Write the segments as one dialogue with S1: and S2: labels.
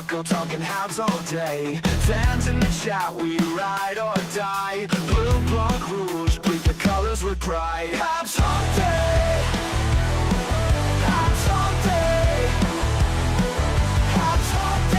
S1: Marko talking Habs all day. Fans in the chat, we ride or die. Blue, blanc, rouge, bleed the colors with pride. Habs Hump Day. Habs Hump Day. Habs Hump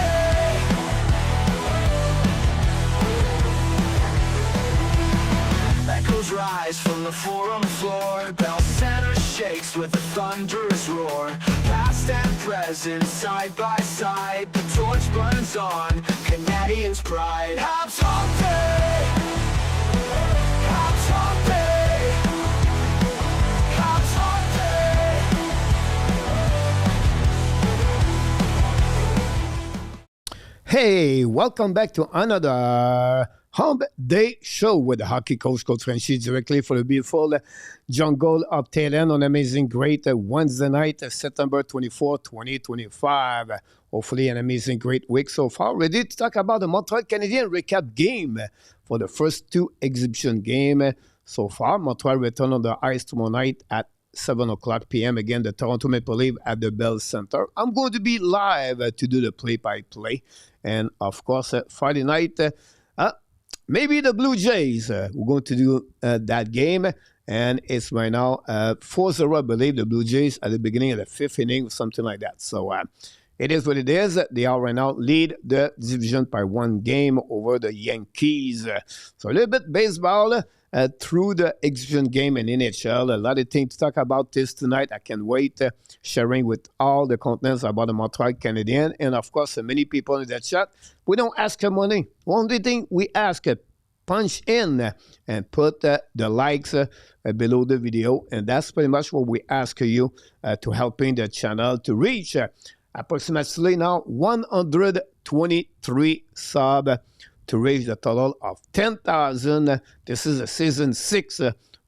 S1: Day. Echoes rise from the forum floor. Bell Center shakes with a thunderous roar. Past and present, side by side. The torch burns on, Canadiens' pride. Habs Hump Day. Habs Hump Day. Habs Hump Day.
S2: Hey, welcome back to another Hump Day Show with the hockey coach, Coach Frenchy, directly for the beautiful jungle of Tail End on amazing great Wednesday night, September 24, 2025. Hopefully an amazing great week so far. Ready to talk about the Montreal Canadiens recap game for the first two exhibition game so far. Montreal return on the ice tomorrow night at 7 o'clock p.m. Again, the Toronto Maple Leaf at the Bell Center. I'm going to be live to do the play-by-play. And, of course, Friday night, maybe the Blue Jays. We're going to do that game. And it's right now 4-0, I believe, the Blue Jays at the beginning of the fifth inning or something like that. So it is what it is. They are right now lead the division by one game over the Yankees. So a little bit baseball through the exhibition game in NHL. A lot of things to talk about this tonight. I can't wait sharing with all the contents about the Montreal Canadiens. And, of course, many people in the chat, we don't ask for money. Only thing we ask, punch in and put the likes below the video. And that's pretty much what we ask you to helping the channel to reach approximately now 123 sub to reach the total of 10,000. This is the season 6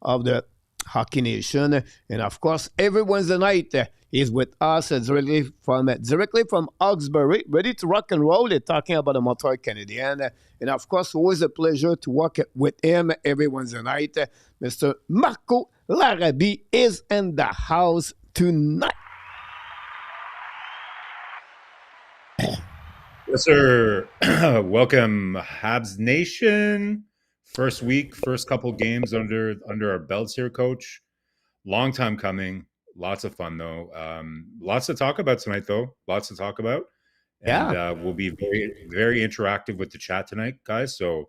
S2: of the Hockey Nation. And of course, every Wednesday night is with us directly from Hawkesbury, ready to rock and roll. They're talking about the Montreal Canadiens. And of course, always a pleasure to work with him every Wednesday night. Mr. Marko Larrabee is in the house tonight.
S3: Yes, sir. Welcome, Habs Nation. First week, first couple games under our belts here, Coach. Long time coming. Lots of fun, though. Lots to talk about tonight, though. Lots to talk about. And we'll be very, very interactive with the chat tonight, guys. So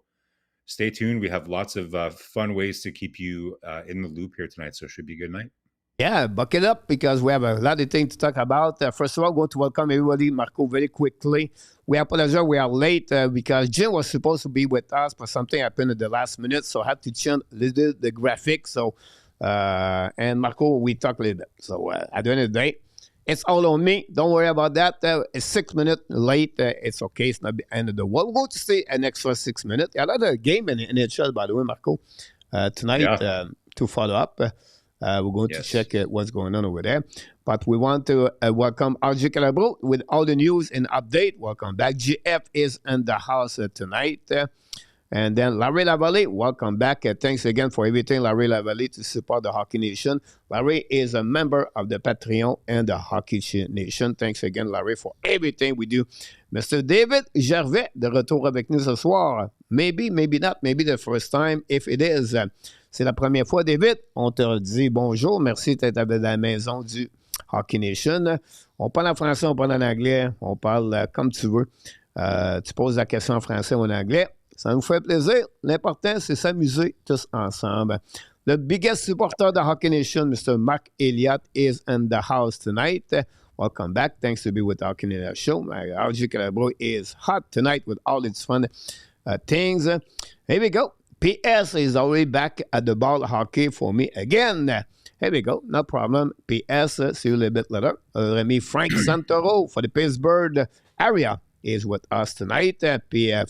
S3: stay tuned. We have lots of fun ways to keep you in the loop here tonight. So it should be a good night.
S2: Yeah, buckle up because we have a lot of things to talk about. First of all, I want to welcome everybody, Marko, very quickly. We apologize we are late because Jim was supposed to be with us, but something happened at the last minute, so I had to change a little the graphics. So, and Marko, we talk a little bit. So, at the end of the day, it's all on me. Don't worry about that. It's 6 minutes late. It's okay. It's not the end of the world. We're going to stay an extra 6 minutes. Another game in the NHL, by the way, Marko, tonight to follow up. We're going to check what's going on over there. But we want to welcome Xhekaj with all the news and update. Welcome back. GF is in the house tonight. And then Larry Lavallée, welcome back. Thanks again for everything, Larry Lavallée, to support the Hockey Nation. Larry is a member of the Patreon and the Hockey Nation. Thanks again, Larry, for everything we do. Mr. David Gervais, de retour avec nous ce soir. Maybe, maybe not, maybe the first time. If it is, c'est la première fois, David. On te dit bonjour. Merci d'être à la maison du Hockey Nation. On parle en français, on parle en anglais. On parle comme tu veux. Tu poses la question en français ou en anglais. Ça nous fait plaisir. L'important, c'est s'amuser tous ensemble. The biggest supporter of the Hockey Nation, Mr. Mark Elliott, is in the house tonight. Welcome back. Thanks to be with Hockey Nation show. Xhekaj is hot tonight with all its fun things. Here we go. PS is already back at the ball hockey for me again. Here we go. No problem. PS, see you a little bit later. Remy Frank Santoro for the Pittsburgh area is with us tonight.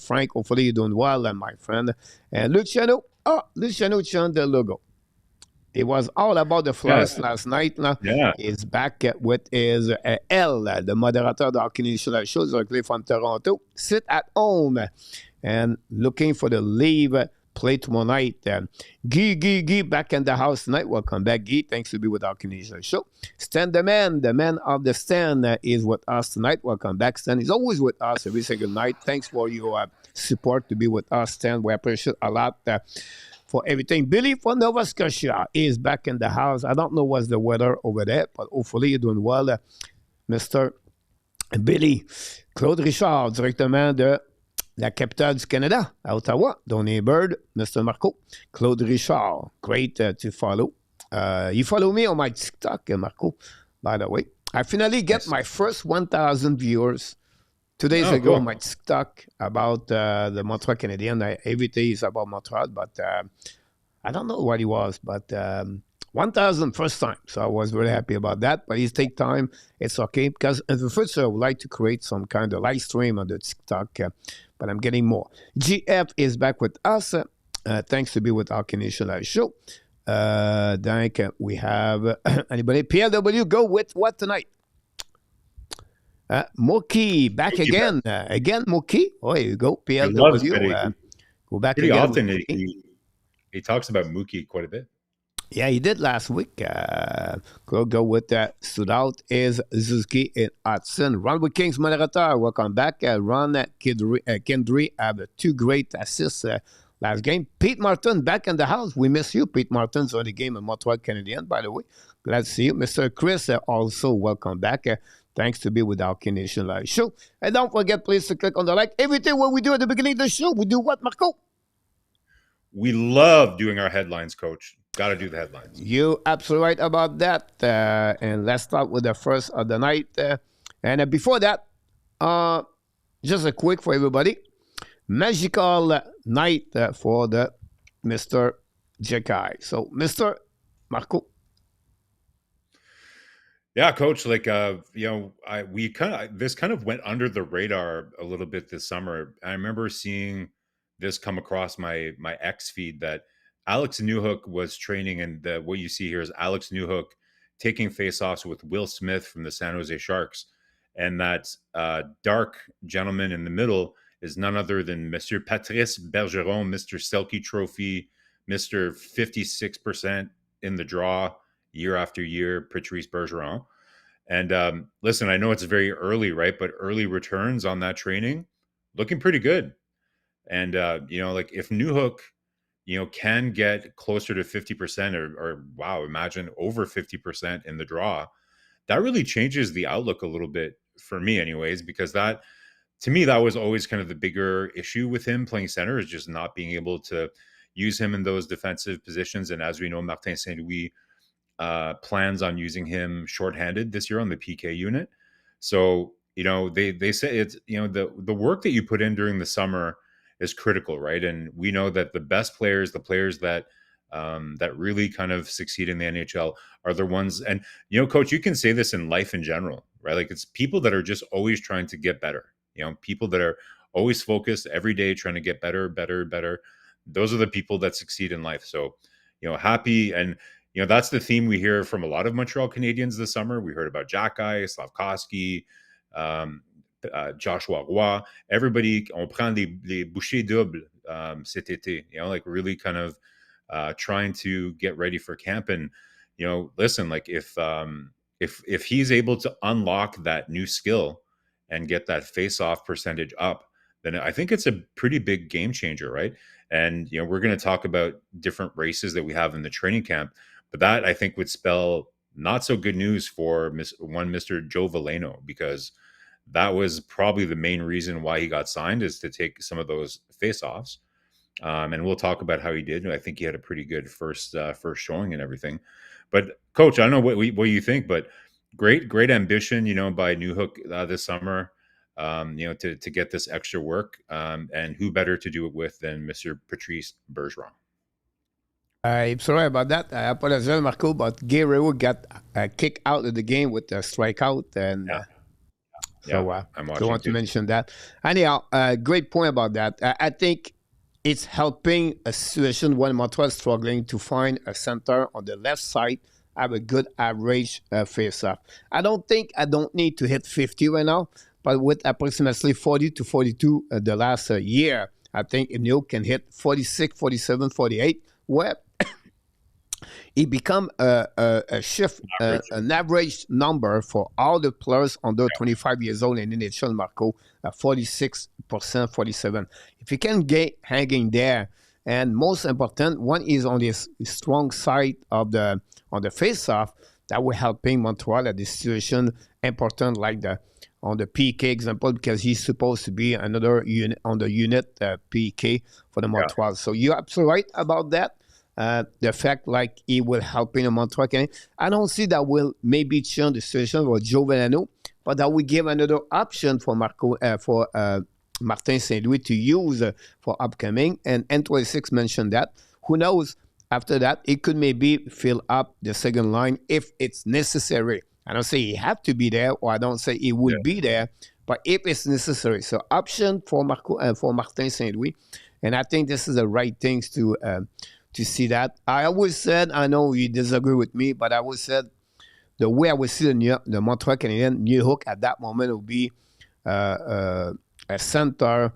S2: Frank, hopefully you're doing well, my friend. And Luciano. Oh, Luciano changed the logo. It was all about the Flyers last night. Now he's back with his L, the moderator of the Hockey Nation show directly from Toronto. Sit at home and looking for the leave play tomorrow night. Guy, back in the house tonight. Welcome back, Guy. Thanks to be with our Canadian show. Stan, the man of the stand is with us tonight. Welcome back, Stan. He's always with us every single night. Thanks for your support to be with us, Stan. We appreciate a lot for everything. Billy from Nova Scotia is back in the house. I don't know what's the weather over there, but hopefully you're doing well, Mr. Billy. Claude Richard, directement de la capitale du Canada, à Ottawa. Donny Bird, Mr. Marko. Claude Richard, great to follow. You follow me on my TikTok, Marko, by the way. I finally get my first 1,000 viewers 2 days ago on my TikTok about the Montreal Canadiens. Every day is about Montreal, but I don't know what it was, but 1,000 first time. So I was very happy about that, but it takes time. It's okay, because in the future, I would like to create some kind of live stream on the TikTok, but I'm getting more. GF is back with us. Thanks to be with our Canadian Live Show. We have anybody? PLW, go with what tonight? Mookie back again. Again, Mookie. Oh, here you go. PLW. Go back
S3: pretty
S2: again.
S3: Often he talks about Mookie quite a bit.
S2: Yeah, he did last week. Go with that. Stood out is Suzuki and Hudson. Ron with Kings moderator. Welcome back. Ron Kendry have 2 great assists last game. Pete Martin back in the house. We miss you. Pete Martin's on the game in Montreal Canadiens, by the way. Glad to see you. Mr. Chris also welcome back. Thanks to be with our Canadian Live Show. And don't forget, please, to click on the like. Everything what we do at the beginning of the show, we do what, Marco?
S3: We love doing our headlines, Coach. Got to do the headlines.
S2: You're absolutely right about that. And let's start with the first of the night. And before that, just a quick for everybody. Magical night for the Mr. Xhekaj. So, Mr. Marco.
S3: Yeah, Coach. Like, this kind of went under the radar a little bit this summer. I remember seeing this come across my X feed that Alex Newhook was training, and what you see here is Alex Newhook taking faceoffs with Will Smith from the San Jose Sharks, and that dark gentleman in the middle is none other than Monsieur Patrice Bergeron, Mr. Selke Trophy, Mr. 56% in the draw year after year, Patrice Bergeron. And listen, I know it's very early, right? But early returns on that training looking pretty good. And if Newhook, can get closer to 50% or wow, imagine over 50% in the draw, that really changes the outlook a little bit for me anyways, because that, to me, that was always kind of the bigger issue with him playing center, is just not being able to use him in those defensive positions. And as we know, Martin St. Louis plans on using him shorthanded this year on the PK unit. So, they say it's, the work that you put in during the summer is critical, right? And we know that the best players, the players that that really kind of succeed in the NHL are the ones, and Coach, you can say this in life in general, right? Like, it's people that are just always trying to get better. People that are always focused every day, trying to get better. Those are the people that succeed in life. So, happy, and that's the theme we hear from a lot of Montreal Canadiens this summer. We heard about Xhekaj, Slavkovsky, Joshua Roy, everybody. On prend les bouchées doubles cet été. Like really kind of trying to get ready for camp. And listen, like if he's able to unlock that new skill and get that face-off percentage up, then I think it's a pretty big game changer, right? And we're going to talk about different races that we have in the training camp, but that I think would spell not so good news for Mr. Joe Veleno, because that was probably the main reason why he got signed, is to take some of those face-offs. And we'll talk about how he did. I think he had a pretty good first showing and everything. But Coach, I don't know what you think, but great ambition, by Newhook this summer, to get this extra work. And who better to do it with than Mr. Patrice Bergeron?
S2: I'm sorry about that. I apologize, Marco, but Gay Raoult got kicked out of the game with a strikeout, and I want to mention that. Anyhow, great point about that. I think it's helping a situation when Montreal is struggling to find a center on the left side, have a good average face-off. I don't need to hit 50 right now, but with approximately 40 to 42 the last year, I think if Newhook can hit 46, 47, 48, well, it become a shift, an average number for all the players under 25 years old in NHL, Marco, 46%, 47. If you can get hanging there, and most important, one is on this strong side of on the face-off, that will helping Montreal at this situation important like on the PK example, because he's supposed to be another unit on the unit PK for the Montreal. So you're absolutely right about that. The fact like he will help in the Montreal Canadiens. I don't see that will maybe change the situation for Joe Veleno, but that will give another option for Martin St. Louis to use for upcoming. And N26 mentioned that. Who knows? After that, it could maybe fill up the second line if it's necessary. I don't say he have to be there, or I don't say he would be there, but if it's necessary. So option for Martin St. Louis, and I think this is the right things to see that. I always said, I know you disagree with me, but I always said the way I would see the Montreal Canadiens, Newhook at that moment would be a center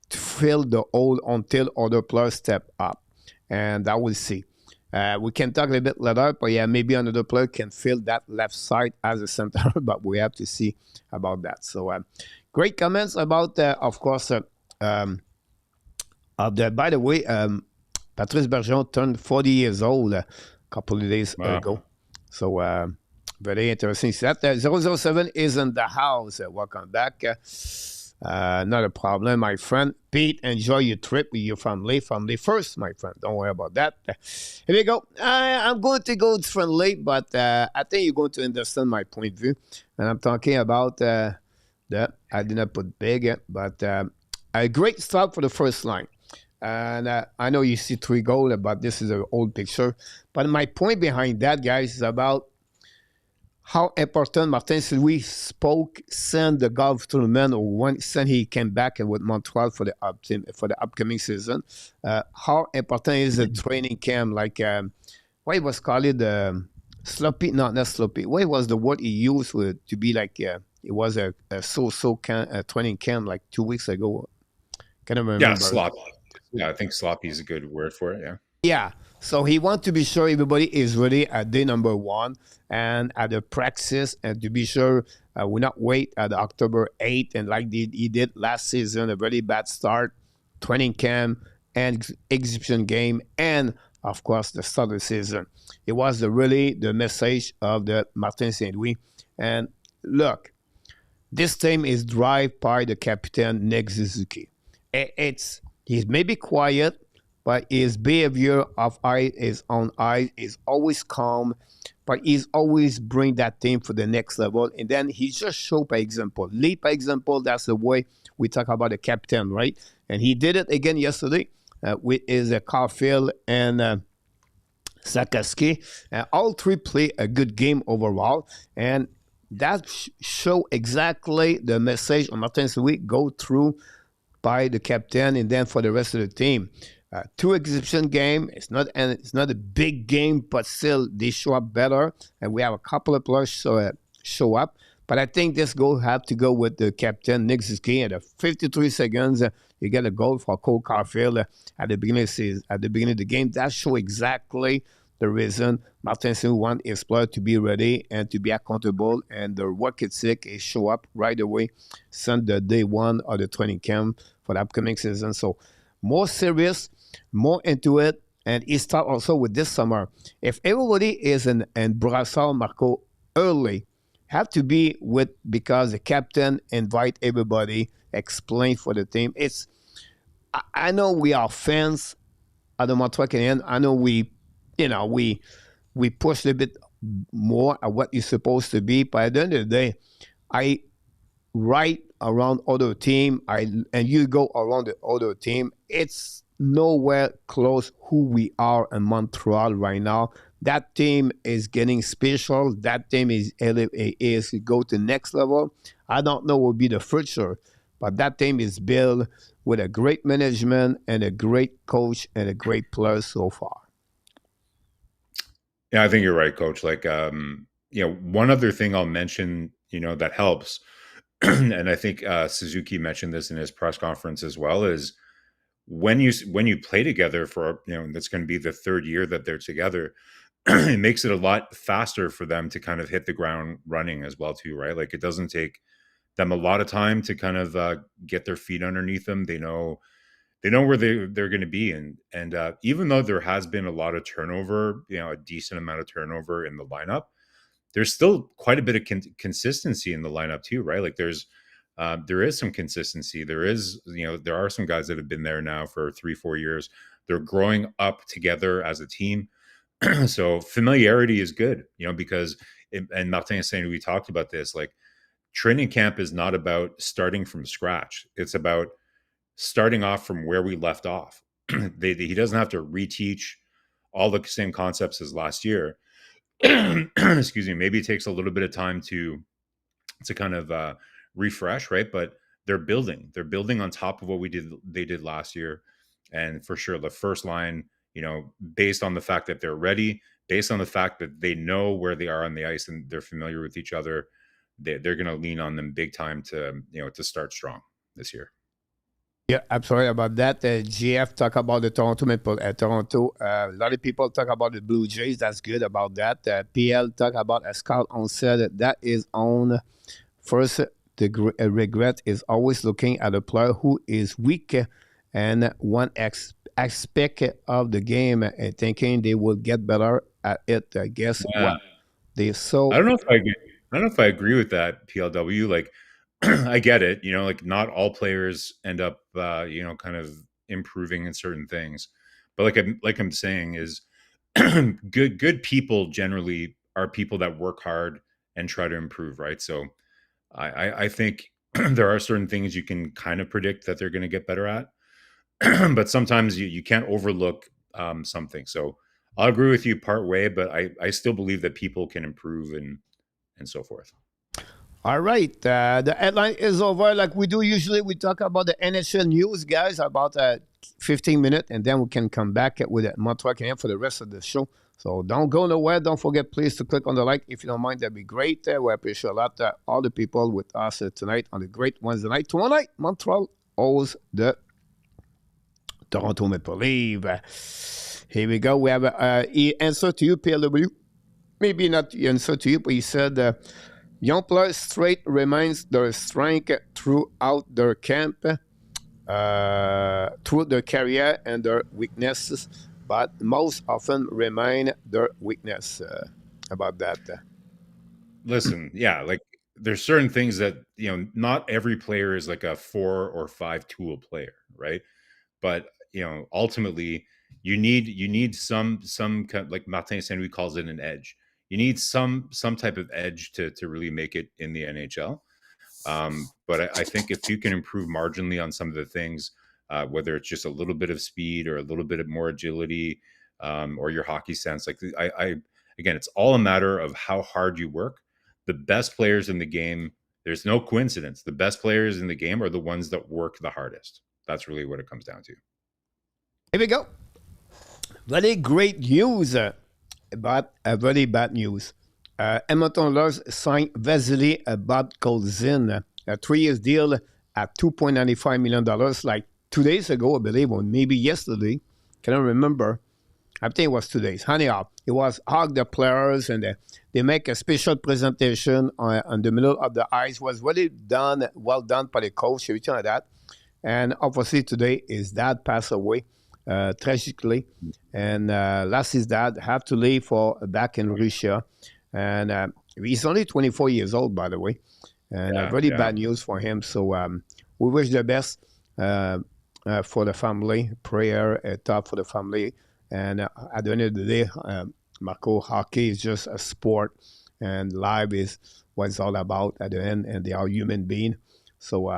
S2: to fill the hole until other players step up. And I will see. We can talk a little bit later, but yeah, maybe another player can fill that left side as a center, but we have to see about that. So great comments about, of course, by the way, Patrice Bergeron turned 40 years old a couple of days ago. So very interesting. So that 007 is in the house. Welcome back. Not a problem, my friend. Pete, enjoy your trip with your family. Family first, my friend. Don't worry about that. Here we go. I'm going to go friendly, but I think you're going to understand my point of view. And I'm talking about I did not put big, but a great start for the first line. And I know you see 3 goals, but this is an old picture. But my point behind that, guys, is about how important Martin St. Louis sent the golf tournament, or when he came back with Montreal for the upcoming season. How important is the training camp? Like what it was called, sloppy? No, not sloppy. What was the word he used to be like? It was a training camp like 2 weeks ago. Can't remember.
S3: Yeah, sloppy. Yeah, I think sloppy is a good word for it. Yeah.
S2: Yeah. So he wants to be sure everybody is ready at day number 1 and at the practice, and to be sure we not wait at October 8th and like he did last season, a very bad start, training camp and exhibition game, and of course the start of the season. It was really the message of the Martin St. Louis. And look, this team is driven by the captain Nick Suzuki. He's maybe quiet, but his behavior his own eyes is always calm, but he's always bring that team for the next level. And then he just show by example. Lead by example, that's the way we talk about the captain, right? And he did it again yesterday with his Caulfield and Xhekaj. All 3 play a good game overall. And that show exactly the message on Martin St. Louis go through by the captain and then for the rest of the team. 2 exhibition game. It's not a big game, but still they show up better. And we have a couple of players show up. But I think this goal have to go with the captain Nick Suzuki. At 53 seconds, you get a goal for Cole Caulfield at the beginning of the game. That show exactly the reason Martin St. Louis wants his player to be ready and to be accountable, and the work ethic is show up right away since the day 1 of the training camp for the upcoming season. So more serious, more into it, and it start also with this summer. If everybody is in Brassard, Marco, early, have to be with, because the captain invite everybody, explain for the team. I know we are fans of the Montreal Canadiens. I know we push a bit more at what you're supposed to be, but at the end of the day, I write around other team, and you go around the other team. It's nowhere close who we are in Montreal right now. That team is getting special. That team is go to the next level. I don't know what will be the future, but that team is built with a great management and a great coach and a great player so far.
S3: Yeah, I think you're right, Coach. Like, one other thing I'll mention, that helps, and I think Suzuki mentioned this in his press conference as well, is when you play together for, that's going to be the third year that they're together, it makes it a lot faster for them to kind of hit the ground running as well too, right? Like it doesn't take them a lot of time to kind of get their feet underneath them. They know where they're going to be, and even though there has been a lot of turnover, a decent amount of turnover in the lineup, there's still quite a bit of consistency in the lineup too, right? Like there is some consistency. There are some guys that have been there now for 3-4 years. They're growing up together as a team. So familiarity is good, because and Martin is saying, we talked about this, like training camp is not about starting from scratch. It's about starting off from where we left off. He doesn't have to reteach all the same concepts as last year. Excuse me. Maybe it takes a little bit of time to kind of refresh, right? But they're building on top of what they did last year. And for sure, the first line, based on the fact that they're ready, based on the fact that they know where they are on the ice and they're familiar with each other, they're going to lean on them big time to start strong this year.
S2: Yeah, absolutely about that. GF talk about the Toronto Maple. Toronto. A lot of people talk about the Blue Jays. That's good about that. PL talk about a scout on said that is on. First, the regret is always looking at a player who is weak and one aspect of the game, thinking they will get better at it. Guess what? They so.
S3: I don't know if I agree with that, PLW. Like, I get it. Like not all players end up, kind of improving in certain things. But like I'm saying is, good people generally are people that work hard and try to improve, right? So I think there are certain things you can kind of predict that they're going to get better at, but sometimes you can't overlook something. So I'll agree with you part way, but I still believe that people can improve and so forth.
S2: All right. The headline is over. Like we do usually, we talk about the NHL news, guys, about 15 minutes, and then we can come back with Montreal Canadiens for the rest of the show. So don't go nowhere. Don't forget, please, to click on the like. If you don't mind, that'd be great. We appreciate a lot all the people with us tonight on the great Wednesday night. Tomorrow night, Montreal owes the Toronto Maple Leafs. Here we go. We have an answer to you, PLW. Maybe not the answer to you, but he said... young players straight remains their strength throughout their camp, through their career and their weaknesses, but most often remain their weakness. About that.
S3: Listen, yeah, like there's certain things that, not every player is like a 4 or 5 tool player, right? But, ultimately you need some like Martin Saint Louis calls it an edge. You need some type of edge to really make it in the NHL. But I think if you can improve marginally on some of the things, whether it's just a little bit of speed or a little bit of more agility, or your hockey sense, like again, it's all a matter of how hard you work. The best players in the game, there's no coincidence. The best players in the game are the ones that work the hardest. That's really what it comes down to.
S2: Here we go. Very great news. But very bad news. Edmonton Oilers signed Vasily Babkolzin, a 3-year deal at $2.95 million, like 2 days ago, I believe, or maybe yesterday. Cannot remember. I think it was 2 days. Anyhow, it was hug the players, and they make a special presentation on the middle of the ice. It was really done, well done by the coach, everything like that. And obviously today his dad passed away. Tragically, and last his dad had to leave for back in Russia, and he's only 24 years old, by the way, and very bad news for him. So we wish the best for the family. Prayer top for the family, and at the end of the day, Marco, hockey is just a sport, and life is what it's all about at the end, and they are human beings. So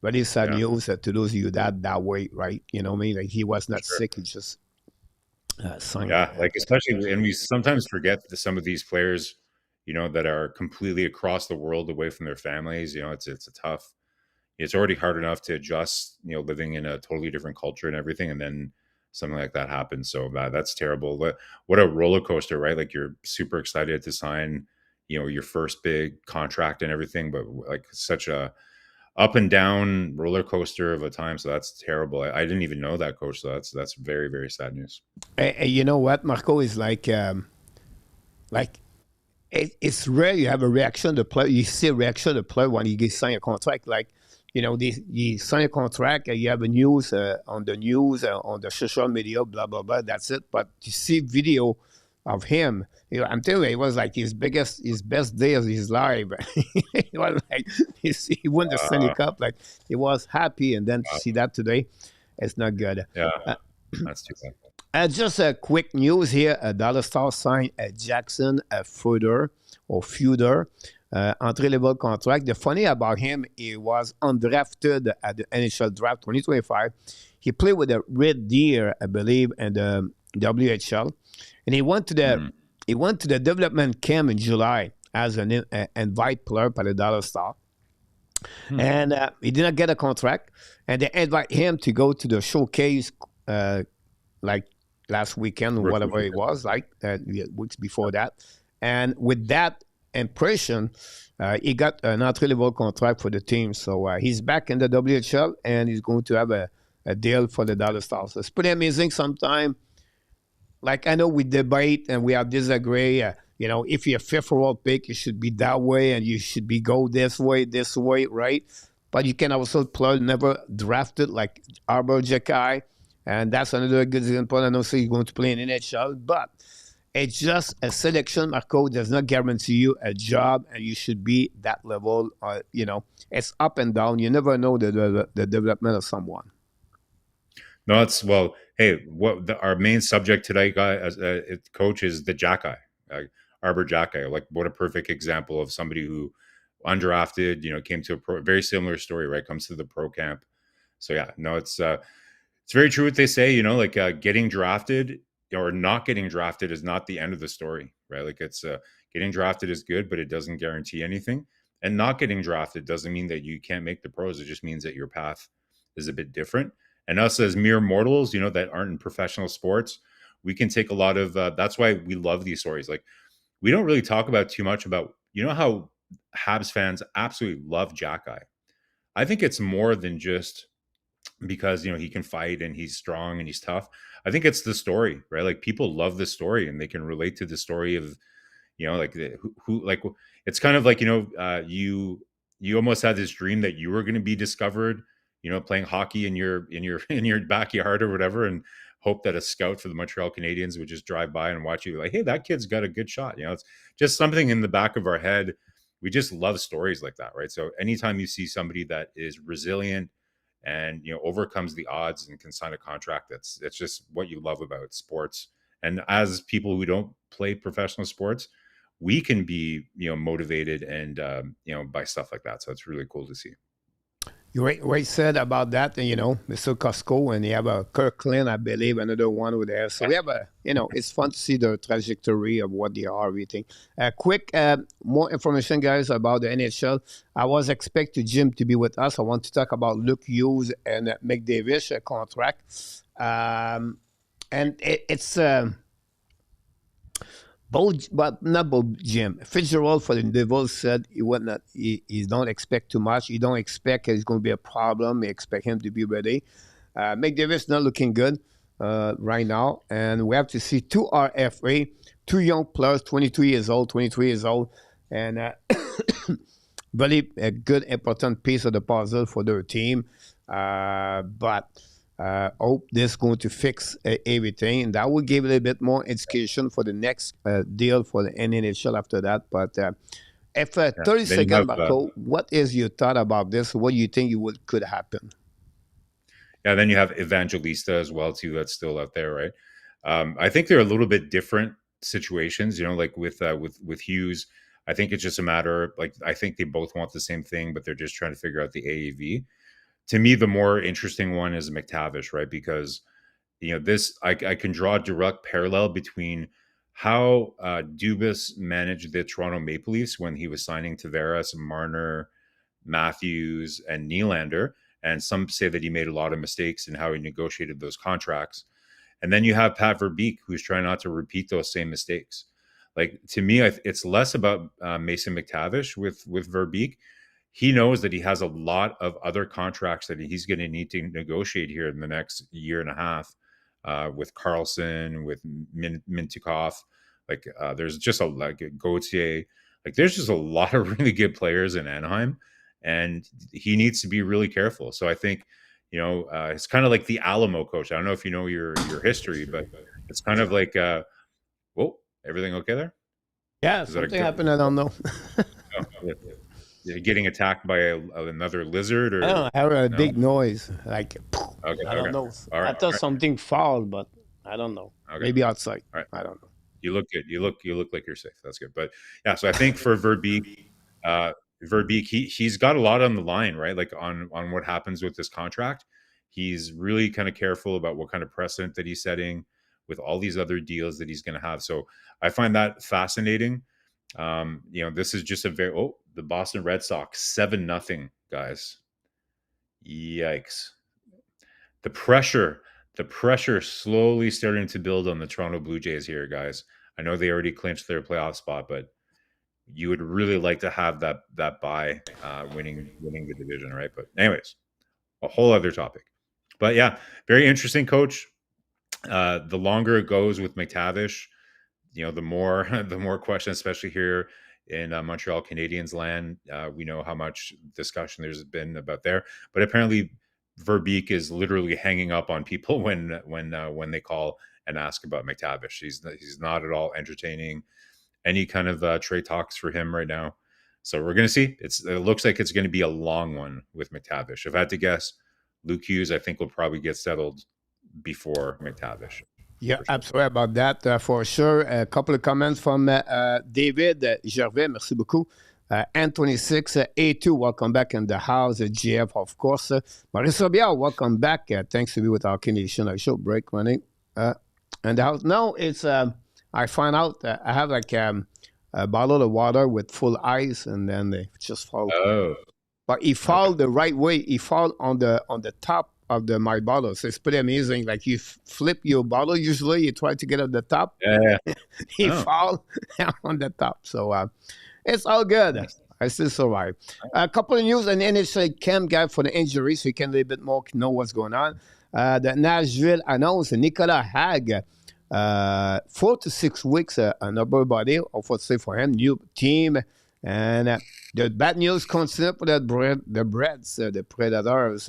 S2: very sad news to those of you that way, right? You know what I mean? Like he was not sick; he just signed.
S3: Yeah, like especially, and we sometimes forget that some of these players, that are completely across the world away from their families. It's a tough. It's already hard enough to adjust, living in a totally different culture and everything, and then something like that happens. So that's terrible. What a roller coaster, right? Like you're super excited to sign, your first big contract and everything, but like such a up and down roller coaster of a time. So that's terrible. I didn't even know that, coach. So that's very, very sad news.
S2: And you know what, Marco is like it's rare you have a reaction to play. You see a reaction to play when you get sign a contract. Like, you sign a contract and you have a news on the news, on the social media, blah blah blah. That's it. But you see video of him. I'm telling you, it was like his best day of his life. It was like he won the Stanley Cup. Like, he was happy, and then to see that today, it's not good.
S3: Yeah, that's too bad.
S2: Just a quick news here. Dallas Stars signed Jackson Feuder, entry-level contract. The funny about him, he was undrafted at the NHL Draft 2025. He played with the Red Deer, I believe, and the WHL. And he went to the development camp in July as an invite player by the Dallas Stars. And he did not get a contract. And they invite him to go to the showcase like last weekend, or whatever it was, like weeks before that. And with that impression, he got an entry-level contract for the team. So he's back in the WHL, and he's going to have a deal for the Dallas Stars. It's pretty amazing sometimes. Like, I know we debate and we have disagree. If you're a fifth overall pick, you should be that way, and you should be go this way, right? But you can also play never drafted like Xhekaj. And that's another good example. I know he's going to play in NHL, but it's just a selection, Marco, does not guarantee you a job, and you should be that level. It's up and down. You never know the development of someone.
S3: No, hey, our main subject today, guys, coach, is the Xhekaj, Xhekaj. Like, what a perfect example of somebody who undrafted, came to a very similar story, right? Comes to the pro camp. So yeah, no, it's very true what they say, getting drafted or not getting drafted is not the end of the story, right? Like, it's getting drafted is good, but it doesn't guarantee anything. And not getting drafted doesn't mean that you can't make the pros. It just means that your path is a bit different. And us as mere mortals, that aren't in professional sports, we can take a lot of, that's why we love these stories. Like, we don't really talk about too much about, how Habs fans absolutely love Xhekaj. I think it's more than just because he can fight and he's strong and he's tough. I think it's the story, right? Like, people love the story and they can relate to the story of like who like, it's kind of like you almost had this dream that you were going to be discovered, playing hockey in your backyard or whatever, and hope that a scout for the Montreal Canadiens would just drive by and watch you, like, hey, that kid's got a good shot. It's just something in the back of our head. We just love stories like that, right? So anytime you see somebody that is resilient and overcomes the odds and can sign a contract, that's just what you love about sports. And as people who don't play professional sports, we can be motivated and by stuff like that. So it's really cool to see.
S2: You said about that, and Mr. Costco, and you have a Kirkland, I believe, another one over there. So we have it's fun to see the trajectory of what they are, everything. Quick, more information, guys, about the NHL. I was expecting Jim to be with us. I want to talk about Luke Hughes and McDavid contract. And it's both, but not both. Jim Fitzgerald for the Devils said he don't expect too much. He don't expect it's going to be a problem. He expect him to be ready. McDavid's not looking good right now, and we have to see two RFA, two young players, 23 years old, and really a good important piece of the puzzle for their team. But hope this is going to fix everything, and that will give a little bit more education for the next deal for the NHL after that. But if 30 seconds, Marco, what is your thought about this? What do you think could happen?
S3: Yeah, then you have Evangelista as well too. That's still out there, right? I think they're a little bit different situations. Like with Hughes, I think it's just a matter. Like, I think they both want the same thing, but they're just trying to figure out the AAV. To me, the more interesting one is McTavish, right? Because, this, I can draw a direct parallel between how Dubas managed the Toronto Maple Leafs when he was signing Tavares, Marner, Matthews, and Nylander. And some say that he made a lot of mistakes in how he negotiated those contracts. And then you have Pat Verbeek, who's trying not to repeat those same mistakes. Like, to me, it's less about Mason McTavish with Verbeek. he knows that he has a lot of other contracts that he's going to need to negotiate here in the next year and a half, with Carlson, with Mintikov. Like, there's just like Gauthier. Like, there's just a lot of really good players in Anaheim, and he needs to be really careful. So I think, it's kind of like the Alamo coach. I don't know if you know your history, but it's kind of like, whoa, everything okay there?
S2: Yeah, something happened. I don't know.
S3: Oh, you're getting attacked by another lizard, or
S2: I heard a big noise, like
S3: Okay,
S2: I don't know.
S3: All right,
S2: I thought something fall, but I don't know.
S3: Okay.
S2: Maybe outside.
S3: All right.
S2: I don't know.
S3: You look good. You look like you're safe. That's good. But yeah, so I think for Verbeek, he's got a lot on the line, right? Like on what happens with this contract. He's really kind of careful about what kind of precedent that he's setting with all these other deals that he's going to have. So I find that fascinating. This is just the Boston Red Sox 7-0, guys. Yikes. The pressure slowly starting to build on the Toronto Blue Jays here, guys. I know they already clinched their playoff spot, but you would really like to have that bye, winning the division, right? But anyways, a whole other topic. But yeah, very interesting, coach. The longer it goes with McTavish, the more questions, especially here in Montreal Canadiens land. We know how much discussion there's been about there, but apparently Verbeek is literally hanging up on people when they call and ask about McTavish. He's not at all entertaining any kind of trade talks for him right now. So we're going to see. It looks like it's going to be a long one with McTavish. If I had to guess, Luke Hughes, I think, will probably get settled before McTavish.
S2: Yeah, absolutely about that, for sure. A couple of comments from David Gervais. Merci beaucoup. N26, A2, welcome back in the house. GF, of course. Marissa Bial, welcome back. Thanks to be with our Canadian show. Break running in the house. No, it's, I find out I have like a bottle of water with full ice, and then they just fall.
S3: Oh.
S2: But he fall the right way. He fall on the top of my bottle. So it's pretty amazing. Like you flip your bottle, usually you try to get at the top.
S3: Yeah.
S2: He fall on the top. So it's all good. I still survive. A couple of news, and NHL camp guy for the injury, so you can a little bit more know what's going on. The Nashville announced Nicolas Hag, 4 to 6 weeks, an upper body, unfortunately for him, new team. And the bad news continues for the Breads, the Predators.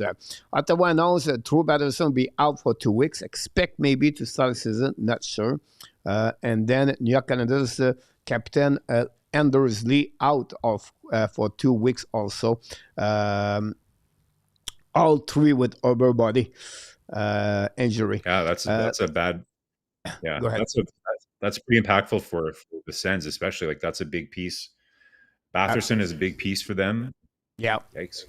S2: Ottawa announced Drew Batterson will be out for 2 weeks. Expect maybe to start the season, not sure. And then New York Canada's captain Anders Lee out for 2 weeks also. All three with upper body injury.
S3: Yeah, that's a bad. Yeah,
S2: Go ahead.
S3: that's pretty impactful for the Sens, especially. Like, that's a big piece. Batherson is a big piece for them.
S2: Yeah.
S3: Yikes.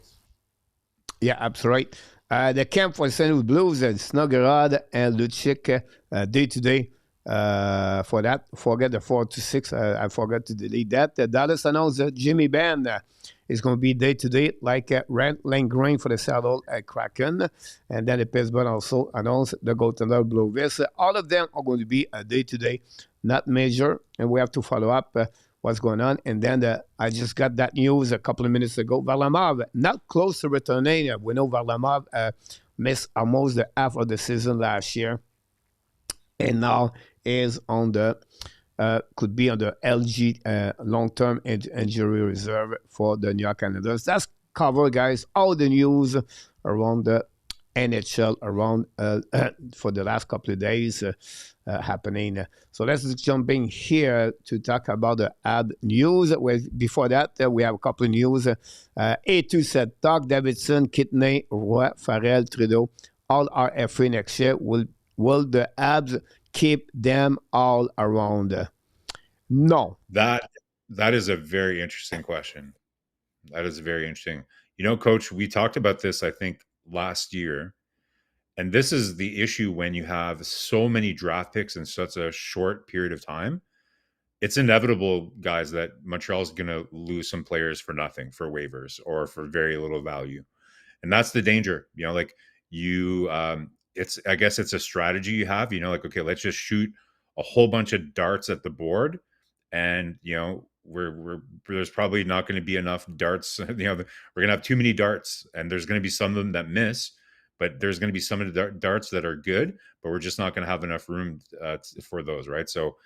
S2: Yeah, absolutely. The camp for St. Louis Blues, Snoggerud and Lucic day-to-day for that. Forget the 4 to 6. I forgot to delete that. Dallas announced that Jimmy Benn is going to be day-to-day, like Rand Langren for the Seattle Kraken. And then the Pittsburgh also announced the Goaltender Blovis. All of them are going to be a day-to-day, not major. And we have to follow up what's going on. And then I just got that news a couple of minutes ago. Varlamov, not close to returning. We know Varlamov missed almost the half of the season last year. And now is on the, could be on the LG long-term injury reserve for the New York Canadiens. That's covered, guys, all the news around the NHL around for the last couple of days happening. So let's just jump in here to talk about the ad news. Before that, we have a couple of news. A2 said, Doug Davidson, Kidney, Roy, Farrell, Trudeau, all are free next year. Will the Habs keep them all around? No.
S3: That is a very interesting question. That is very interesting. Coach, we talked about this, I think, last year. And this is the issue when you have so many draft picks in such a short period of time. It's inevitable, guys, that Montreal's going to lose some players for nothing, for waivers, or for very little value. And that's the danger. I guess it's a strategy you have, okay, let's just shoot a whole bunch of darts at the board. And, there's probably not going to be enough darts. We're going to have too many darts, and there's going to be some of them that miss, but there's going to be some of the darts that are good, but we're just not going to have enough room for those, right? So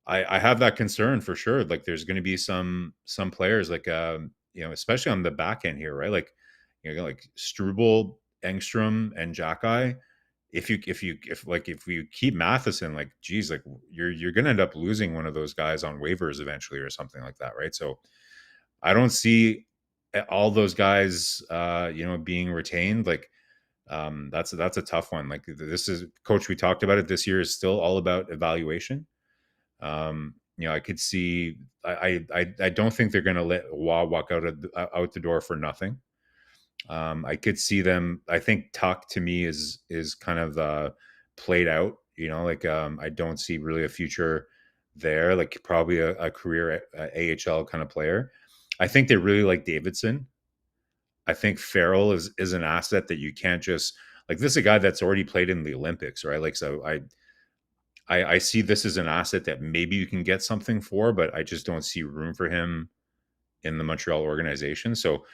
S3: I have that concern for sure. Like there's going to be some players like especially on the back end here, right? Like like Struble, Engstrom, and Xhekaj. If you keep Matheson, like geez, like you're gonna end up losing one of those guys on waivers eventually or something like that, right? So I don't see all those guys being retained. Like that's a tough one. Like this is, coach, we talked about it, this year is still all about evaluation. I could see I don't think they're gonna let Waugh walk out the door for nothing. I could see them. I think Tuck to me is kind of played out. I don't see really a future there. Like probably a career AHL kind of player. I think they really like Davidson. I think Farrell is an asset that you can't just like. This is a guy that's already played in the Olympics, right? Like so, I see this as an asset that maybe you can get something for, but I just don't see room for him in the Montreal organization. So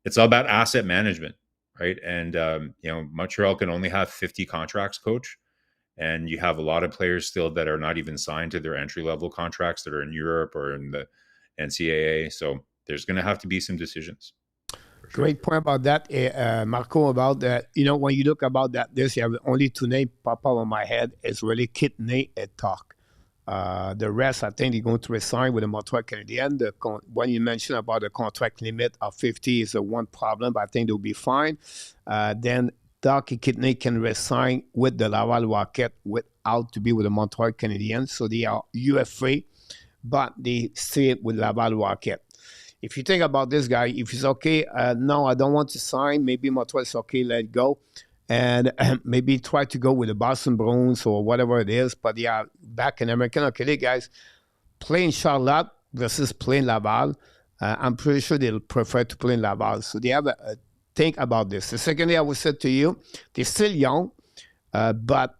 S3: it's all about asset management, right? And Montreal can only have 50 contracts, coach, and you have a lot of players still that are not even signed to their entry level contracts that are in Europe or in the NCAA. So there's going to have to be some decisions. Sure.
S2: Great point about that, Marco. About that, when you look about that, you have only two names pop up on my head. It's really Kidney and Talk. The rest, I think they're going to resign with the Montreal Canadiens. When you mentioned about the contract limit of 50 is the one problem, but I think they'll be fine. Then Doc and Kidney can resign with the Laval Rocket without to be with the Montreal Canadiens. So they are UFA, but they stay with Laval Rocket. If you think about this guy, if he's okay, no, I don't want to sign. Maybe Montreal is okay, let it go. And maybe try to go with the Boston Bruins or whatever it is. But yeah, back in American Hockey, guys, playing Charlotte versus playing Laval, I'm pretty sure they'll prefer to play in Laval. So they have a think about this. The second thing I would say to you, they're still young, but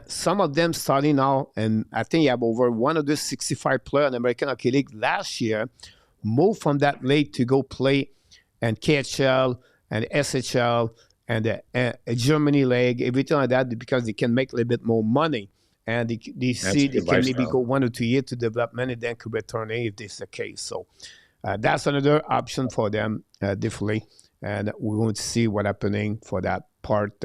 S2: some of them starting now, and I think you have over 165 players in the American Hockey League last year, moved from that league to go play in KHL and SHL and a Germany league, everything like that, because they can make a little bit more money. And they see they can maybe go 1 or 2 years to development and then could return if this is the case. So that's another option for them, definitely. And we won't see what happening for that part.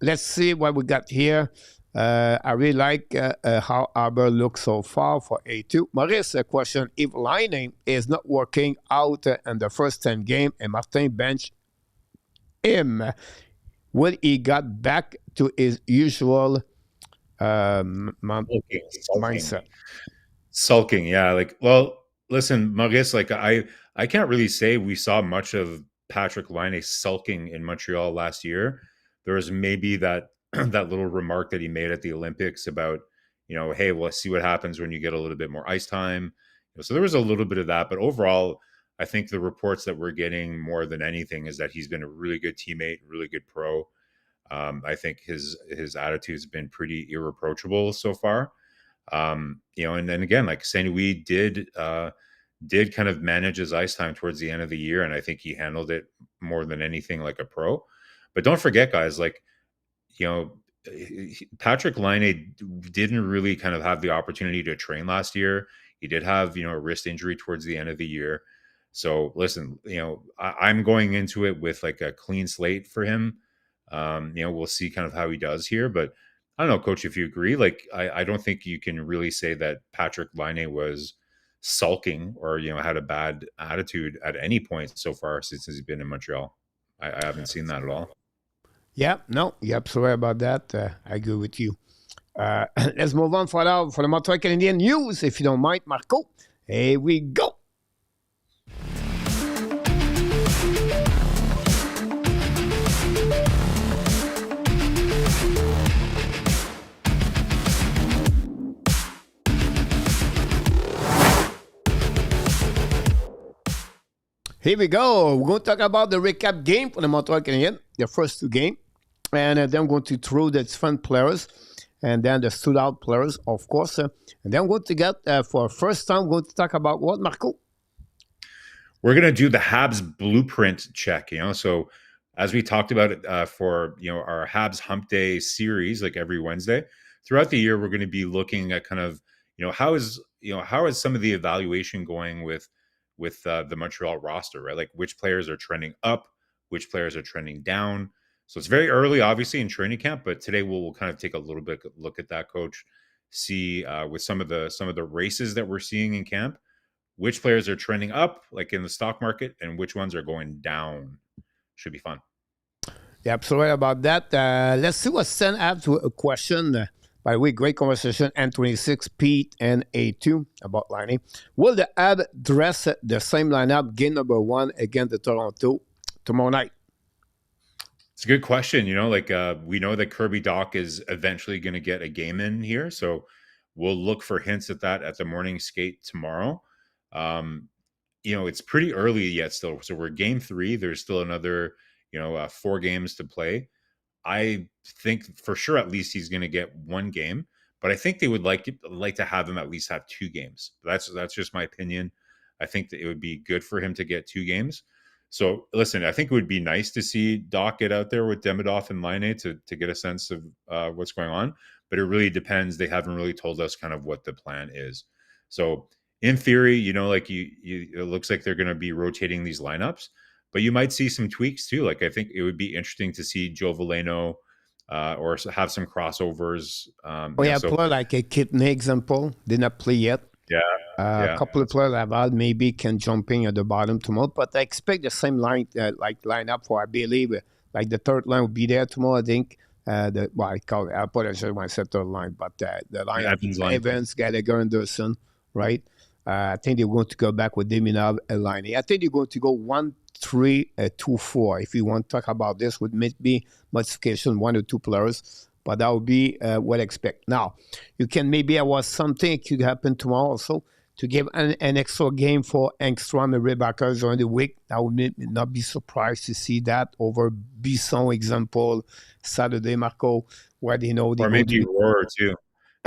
S2: Let's see what we got here. I really like how Arbor looks so far for A2. Maurice, a question. If Laine is not working out in the first 10 games and Martin bench him, will he got back to his usual mindset?
S3: Sulking, yeah. Like, well, listen, Maurice, like I can't really say we saw much of Patrick Laine sulking in Montreal last year. There was maybe that that little remark that he made at the Olympics about, hey, well, let's see what happens when you get a little bit more ice time. So there was a little bit of that, but overall, I think the reports that we're getting more than anything is that he's been a really good teammate, really good pro. I think his attitude has been pretty irreproachable so far. And then again, like St. Louis did kind of manage his ice time towards the end of the year, and I think he handled it more than anything like a pro. But don't forget, guys, like, Patrick Laine didn't really kind of have the opportunity to train last year. He did have, a wrist injury towards the end of the year. So listen, I'm going into it with like a clean slate for him. We'll see kind of how he does here, but I don't know, Coach, if you agree. Like, I don't think you can really say that Patrick Laine was sulking or, had a bad attitude at any point so far since he's been in Montreal. I haven't seen that at all.
S2: Yeah, no, you're absolutely right about that. I agree with you. Let's move on for the Montreal Canadiens news, if you don't mind, Marco. Here we go. Here we go. We're going to talk about the recap game for the Montreal Canadiens, the first two games. And then I'm going to throw the different players. and then the stood out players, of course. And then we're going to get, for first time, we're going to talk about what, Marco?
S3: We're going to do the Habs blueprint check, so as we talked about it for, our Habs Hump Day series, like every Wednesday, throughout the year, we're going to be looking at kind of, how is some of the evaluation going with the Montreal roster, right? Like which players are trending up, which players are trending down. So it's very early, obviously, in training camp, but today we'll kind of take a little bit look at that, Coach. See with some of the races that we're seeing in camp, which players are trending up, like in the stock market, and which ones are going down. Should be fun.
S2: Yeah, absolutely about that. Let's see what sent out to a question. By the way, great conversation, N26, Pete, and A2 about lining. Will the Habs dress the same lineup, game number 1 against the Toronto tomorrow night?
S3: It's a good question. We know that Kirby Dach is eventually going to get a game in here, so we'll look for hints at that at the morning skate tomorrow. It's pretty early yet still. So we're game 3. There's still another, 4 games to play. I think for sure at least he's going to get 1 game, but I think they would like to have him at least have 2 games. That's just my opinion. I think that it would be good for him to get 2 games. So listen, I think it would be nice to see Dach get out there with Demidov and Laine to get a sense of what's going on, but it really depends. They haven't really told us kind of what the plan is. So in theory, it looks like they're going to be rotating these lineups, but you might see some tweaks too. Like I think it would be interesting to see Joe Veleno or have some crossovers.
S2: Player like a Kidney example, did not play yet.
S3: Yeah.
S2: A couple of players Laval maybe can jump in at the bottom tomorrow, but I expect the same lineup for, I believe, like the third line will be there tomorrow, I think. I apologize when I said third line, but the line Evans, Gallagher, Anderson, right? I think they're going to go back with Demidov and Laine. I think they're going to go 1-3-2-4. If you want to talk about this, with maybe modification, 1 or 2 players, but that would be what I expect. Now, you can maybe something could happen tomorrow also to give an extra game for Engstrom and Rebecca during the week. I would not be surprised to see that over Bisson example Saturday, Marco, where they know they
S3: or maybe Roar too.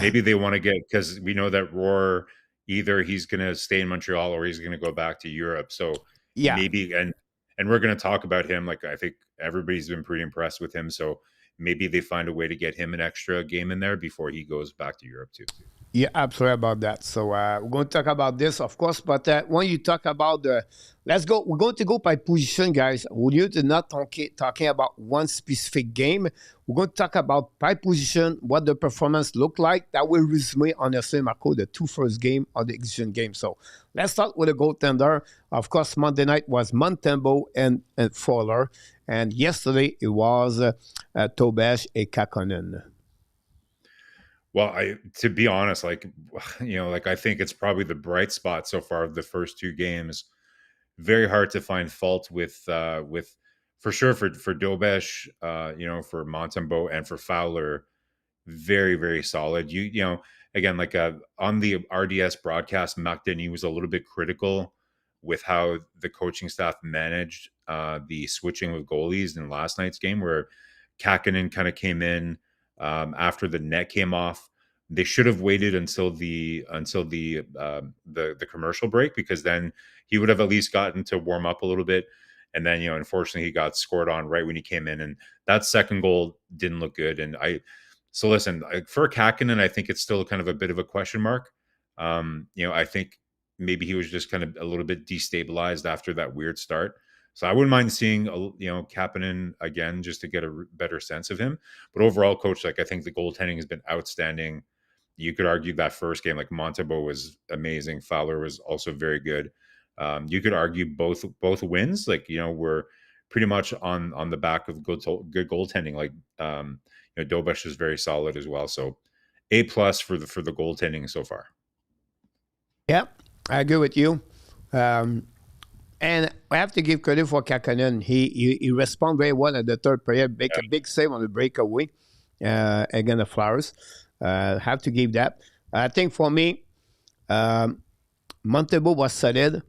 S3: Maybe they want to get, because we know that Roar, either he's going to stay in Montreal or he's going to go back to Europe. So maybe, and we're going to talk about him. Like I think everybody's been pretty impressed with him. So maybe they find a way to get him an extra game in there before he goes back to Europe too.
S2: Yeah, absolutely about that. So we're going to talk about this, of course. But when you talk about let's go. We're going to go by position, guys. We're not talking about one specific game. We're going to talk about by position, what the performance looked like. That will resume, honestly, Marco, the 2 first game of the exhibition game. So let's start with the goaltender. Of course, Monday night was Montembeault and Fowler. And yesterday it was Tobias and Kakkonen.
S3: Well, to be honest, I think it's probably the bright spot so far of the first 2 games. Very hard to find fault with for sure for Dobesh, for Montembeault and for Fowler. Very, very solid. Again, on the RDS broadcast, Marc Denis was a little bit critical with how the coaching staff managed the switching of goalies in last night's game, where Kakkonen kind of came in after the net came off. They should have waited until the commercial break, because then he would have at least gotten to warm up a little bit. And then, unfortunately, he got scored on right when he came in, and that second goal didn't look good. And listen, for Kakkonen, I think it's still kind of a bit of a question mark. I think maybe he was just kind of a little bit destabilized after that weird start. So I wouldn't mind seeing, Kapanen again, just to get a better sense of him. But overall, Coach, I think the goaltending has been outstanding. You could argue that first game, Montembeault was amazing. Fowler was also very good. You could argue both wins, were pretty much on the back of good goaltending. Dobesh is very solid as well. So A+ for the goaltending so far.
S2: Yeah, I agree with you. And I have to give credit for Kakkonen. He responded very well at the third period, make a big save on the breakaway against the Flyers. Have to give that. I think for me, Montembeault was solid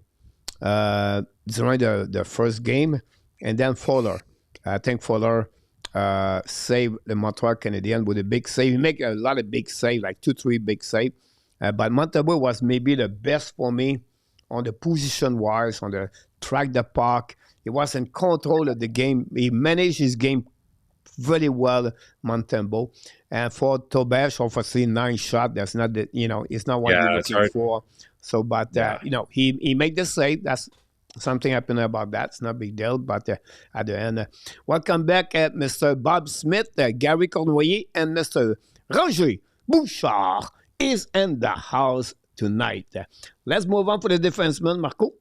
S2: during the first game, and then Fowler. I think Fowler save the Montreal Canadiens with a big save. He make a lot of big save, like 2-3 big save. But Montreal was maybe the best for me on the position wise, on the track the puck. He was in control of the game. He managed his game very well, Montembeault. And for Tobias, obviously 9 shots. That's not the, it's not what you're
S3: it's
S2: looking
S3: hard.
S2: for. So, but
S3: Yeah.
S2: he made the save. That's something happened about that. It's not a big deal. But at the end, welcome back, Mr. Bob Smith, Gary Cournoyer, and Mr. Roger Bouchard is in the house tonight. Let's move on for the defenseman, Marco.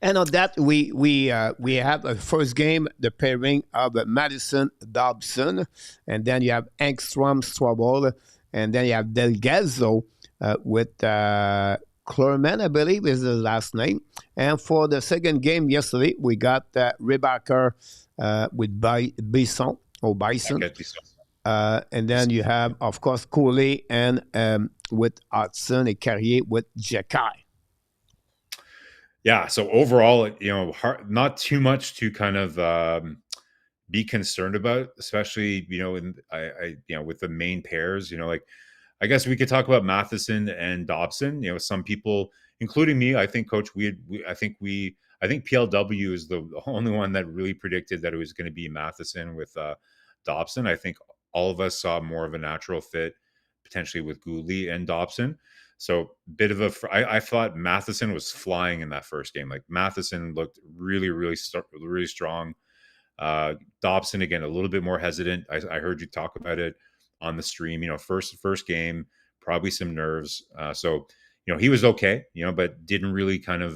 S2: And on that, we have a first game, the pairing of Madison Dobson, and then you have Engstrom Strobel, and then you have Delgado with Clermont, I believe is the last name. And for the second game yesterday, we got Rebacker with Bison. And then you have, of course, Cooley and with Hudson and Carrier with Xhekaj.
S3: Yeah. So overall, not too much to kind of be concerned about, especially with the main pairs. I guess we could talk about Matheson and Dobson. Some people, including me, I think, Coach, I think PLW is the only one that really predicted that it was going to be Matheson with Dobson. I think all of us saw more of a natural fit potentially with Gouli and Dobson. So I thought Matheson was flying in that first game. Like Matheson looked really, really, really strong. Dobson, again, a little bit more hesitant. I heard you talk about it on the stream. First game, probably some nerves. So he was okay. But didn't really kind of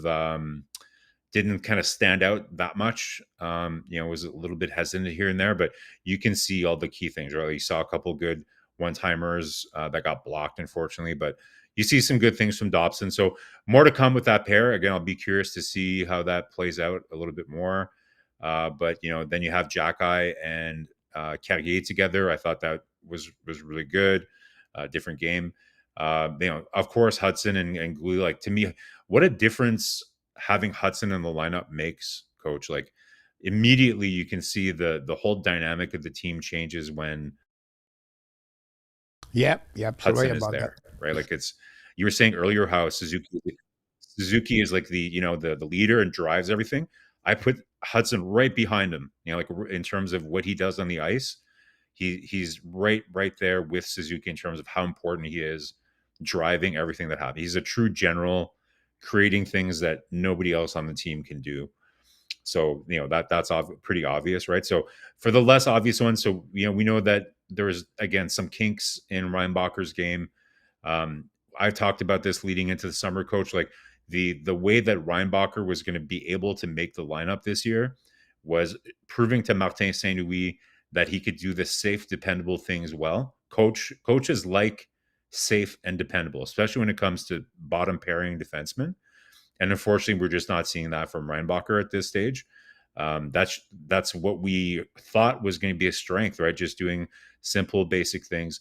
S3: stand out that much. Was a little bit hesitant here and there. But you can see all the key things. Right, you saw a couple good one-timers that got blocked, unfortunately, but you see some good things from Dobson. So more to come with that pair. Again, I'll be curious to see how that plays out a little bit more. But then you have Xhekaj and Carrier together. I thought that was really good. Different game. Of course, Hudson and Glue. Like, to me, what a difference having Hudson in the lineup makes, Coach. Like, immediately you can see the whole dynamic of the team changes when Hudson is there, right? Like, you were saying earlier how Suzuki is like the leader and drives everything. I put Hudson right behind him, like in terms of what he does on the ice. He's right there with Suzuki in terms of how important he is driving everything that happens. He's a true general, creating things that nobody else on the team can do. So, that's pretty obvious, right? So for the less obvious ones, so, we know that there was, again, some kinks in Reinbacher's game. I've talked about this leading into the summer, Coach. Like the way that Reinbacher was going to be able to make the lineup this year was proving to Martin Saint-Louis that he could do the safe, dependable things well. Coaches like safe and dependable, especially when it comes to bottom pairing defensemen. And unfortunately, we're just not seeing that from Reinbacher at this stage. That's what we thought was going to be a strength, right? Just doing simple, basic things.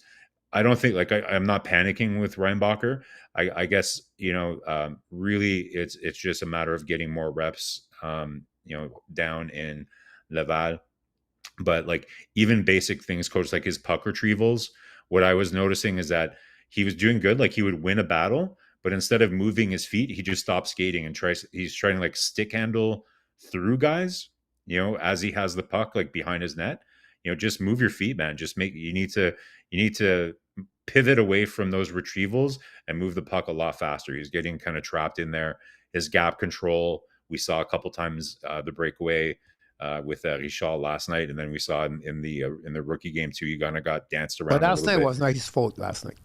S3: I don't think, I'm not panicking with Reinbacher. I guess, really it's just a matter of getting more reps, down in Laval. But even basic things, Coach, like his puck retrievals, what I was noticing is that he was doing good. Like, he would win a battle, but instead of moving his feet, he just stops skating and he's trying to stick handle through guys, as he has the puck behind his net. Just move your feet, man. You need to pivot away from those retrievals and move the puck a lot faster. He's getting kind of trapped in there. His gap control, we saw a couple times the breakaway with Richard last night, and then we saw in the rookie game too. He kind of got danced around.
S2: But last night was not his fault. Last night.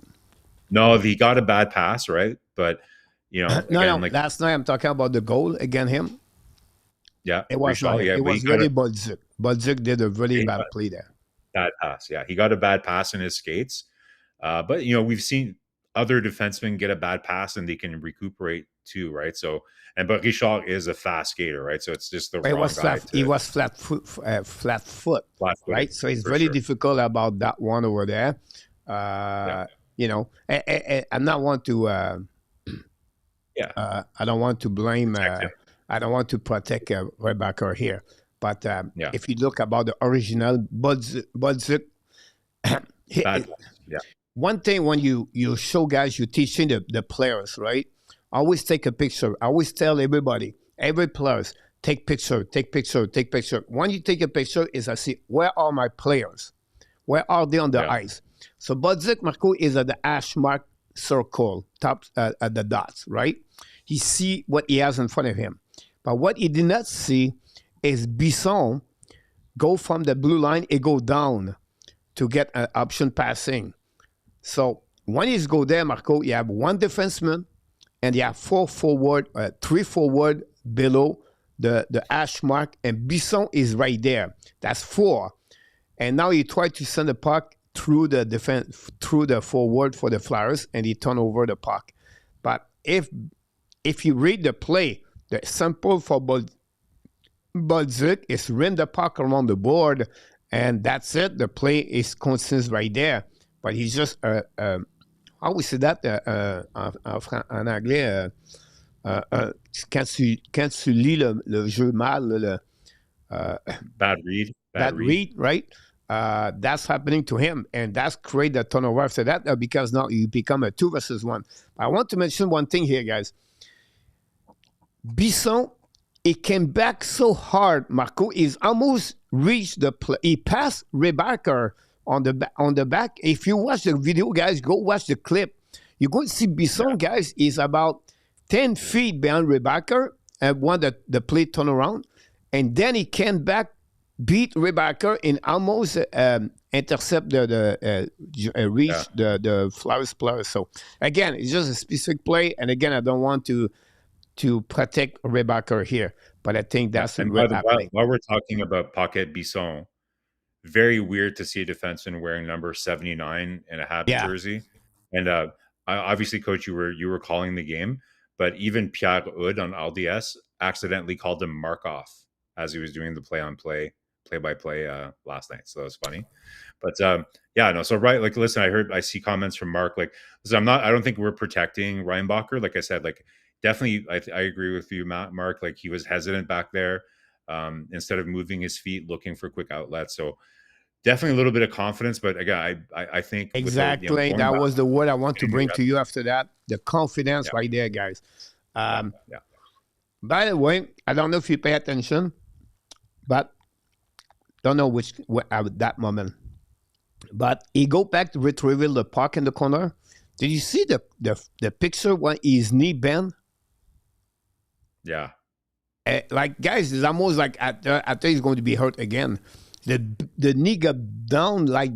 S3: No, he got a bad pass, right? But
S2: last night I'm talking about the goal against him.
S3: Yeah,
S2: it was
S3: Richard,
S2: it was really Bolduc. Bolduc did a really bad play there.
S3: Bad pass, yeah. He got a bad pass in his skates. But we've seen other defensemen get a bad pass and they can recuperate too, right? So, but Richard is a fast skater, right? So it's just the wrong guy.
S2: He was flat foot, right? So it's very difficult about that one over there. I'm not want to. I don't want to blame. I don't want to protect Reinbacher here, But
S3: Yeah.
S2: if you look about the original Budzik,
S3: Bad. Yeah.
S2: one thing when you show guys, you're teaching the players, right? Always take a picture. I always tell everybody, every players, take picture, take picture, take picture. When you take a picture, is I see, where are my players? Where are they on the ice? So Budzik, Marco, is at the hash mark circle, top at the dots, right? He see what he has in front of him. But what he did not see is Bisson go from the blue line and go down to get an option passing. So when he's go there, Marco, you have one defenseman and you have three forward below the hash mark, and Bisson is right there. That's 4. And now he tried to send the puck through the forward for the Flyers, and he turned over the puck. But if you read the play, the sample for Budzik is run the puck around the board, and that's it. The play is constant right there. But he's just, how we say that en anglais, quand tu lis le jeu mal,
S3: bad read.
S2: Bad read, right? That's happening to him, and that's create the turnover after that because now you become a 2 versus 1. I want to mention one thing here, guys. Bisson, he came back so hard, Marco. He's almost reached the play. He passed Rebacker on the back. If you watch the video, guys, go watch the clip. You're going to see Bisson, guys, is about 10 feet behind Rebacker and when the play turn around. And then he came back, beat Rebacker, and almost intercept reach the Flyers player. So, again, it's just a specific play. And, again, I don't want to protect Rebacker here. But I think that's
S3: what happening. While we're talking about Pocket Bisson, very weird to see a defenseman wearing number 79 in a Habs jersey. And obviously, Coach, you were calling the game, but even Pierre Hood on LDS accidentally called him Markov as he was doing the play-by-play last night. So that was funny. But so right, like, listen, I see comments from Mark, like, listen, I don't think we're protecting Reinbacher. Like I said, like, definitely, I agree with you, Mark. Like, he was hesitant back there instead of moving his feet, looking for quick outlets. So definitely a little bit of confidence. But again, I think
S2: exactly that was the word I want to bring to you after that. The confidence right there, guys. By the way, I don't know if you pay attention, but don't know at that moment. But he go back to retrieve the puck in the corner. Did you see the picture when his knee bent?
S3: Yeah.
S2: Like, guys, it's almost like after he's going to be hurt again. The knee got down like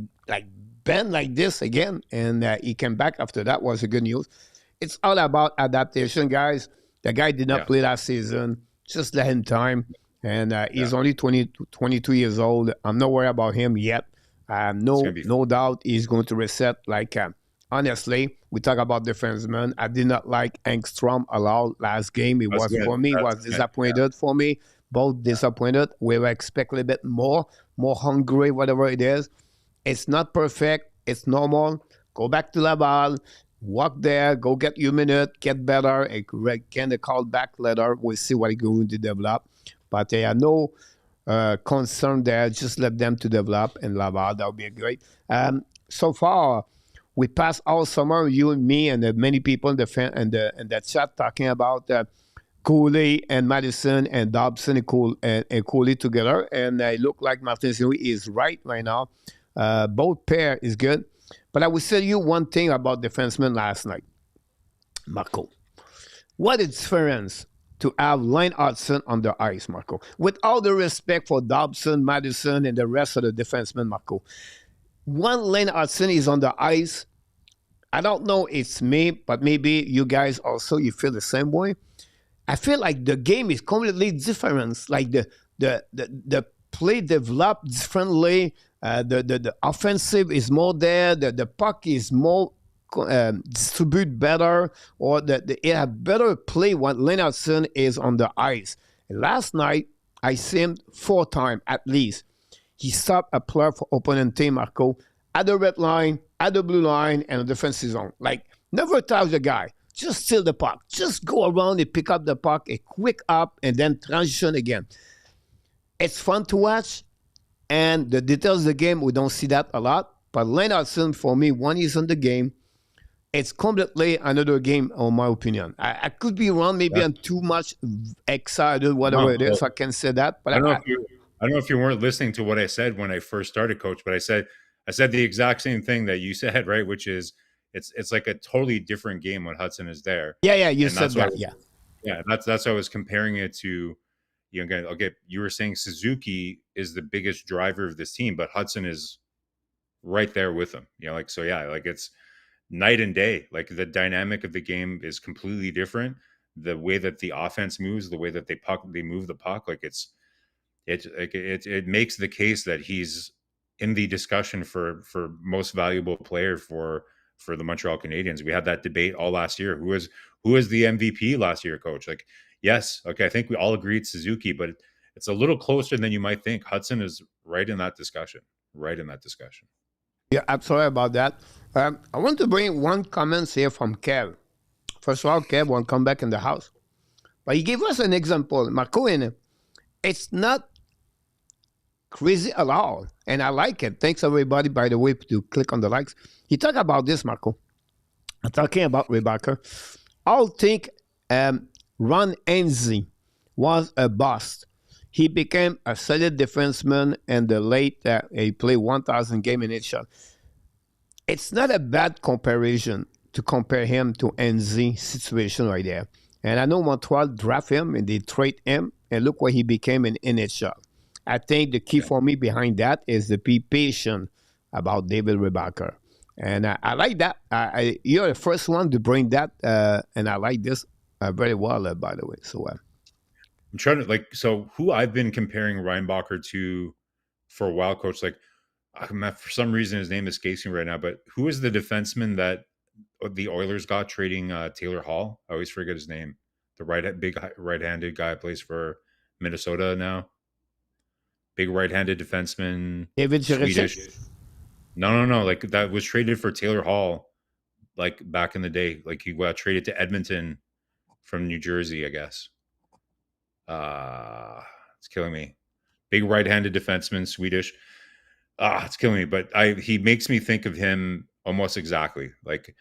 S2: bent like this again, and he came back after that. Was a good news. It's all about adaptation, guys. The guy did not play last season. Just let him time. And he's only 22 years old. I'm not worried about him yet. No doubt he's going to reset. Like, honestly, we talk about defensemen. I did not like Engstrom a lot last game. It was for me. It was disappointed for me. Both disappointed. We were expecting a bit more hungry, whatever it is. It's not perfect. It's normal. Go back to Laval. Walk there. Go get your minute. Get better. And can the call back later. We'll see what he's going to develop. But there are no concern there. Just let them to develop in Laval. That would be great. So far, we passed all summer, you and me and many people in the chat talking about Cooley and Madison and Dobson and Cooley together. And it looked like Martin St-Louis is right now. Both pair is good. But I will tell you one thing about defensemen last night. Marco, what a difference to have Lane Hudson on the ice, Marco. With all the respect for Dobson, Madison, and the rest of the defensemen, Marco. When Lane Hudson is on the ice, I don't know it's me, but maybe you guys also, you feel the same way. I feel like the game is completely different. Like the play developed differently. The offensive is more there. The puck is more distribute better, or it have better play when Lane Hudson is on the ice. And last night, I see him 4 times at least. He stopped a player for opponent team, Marco, at the red line, at the blue line, and the defensive zone. Like, never touch the guy. Just steal the puck. Just go around and pick up the puck, a quick up, and then transition again. it's fun to watch, and the details of the game, we don't see that a lot. But Lane Hudson, for me, when he's in the game, it's completely another game, in my opinion. I could be wrong. Maybe
S3: Yeah.
S2: I'm too much excited, whatever
S3: No,
S2: it is.
S3: well,
S2: I can say that. But
S3: I don't know if you weren't listening to what I said when I first started, Coach. But I said the exact same thing that you said, right? Which is it's like a totally different game when Hudson is there.
S2: yeah, you
S3: And
S2: said
S3: that's why,
S2: that. Yeah.
S3: that's why I was comparing it to, you know, again, okay, you were saying Suzuki is the biggest driver of this team, but Hudson is right there with him. You know, like, so yeah, like it's night and day. Like the dynamic of the game is completely different. The way that the offense moves, the way that they move the puck, like it makes the case that he's in the discussion for most valuable player for the Montreal Canadiens. We had that debate all last year. Who is the MVP last year, Coach? Like, yes, okay, I think we all agreed Suzuki, but it's a little closer than you might think. Hudson is right in that discussion. Right in that discussion.
S2: Yeah, absolutely about that. I want to bring one comment here from Kev. First of all, Kev won't come back in the house. But he gave us an example. Marko, and it's not crazy at all. And I like it. Thanks, everybody, by the way, to click on the likes. He talked about this, Marko. I'm talking about Rebecca. I'll think Ron Enzi was a bust. He became a solid defenseman in the late, he played 1,000 games in NHL. It's not a bad comparison to compare him to Enzi situation right there. And I know Montreal draft him and they trade him, and look what he became in NHL. I think the key for me behind that is to be patient about David Rebecca. And I like that. You're the first one to bring that, and I like this very well, by the way. So
S3: I'm trying to so who I've been comparing Reinbacher to for a while, Coach. Like, for some reason his name escapes me right now. But who is the defenseman that the Oilers got trading Taylor Hall? I always forget his name. The big right-handed guy plays for Minnesota now. Big right-handed defenseman.
S2: David
S3: Swedish.
S2: Xhekaj?
S3: No. Like that was traded for Taylor Hall, like back in the day. Like he got traded to Edmonton from New Jersey, I guess. It's killing me. Big right-handed defenseman, Swedish. It's killing me. But he makes me think of him almost exactly. Like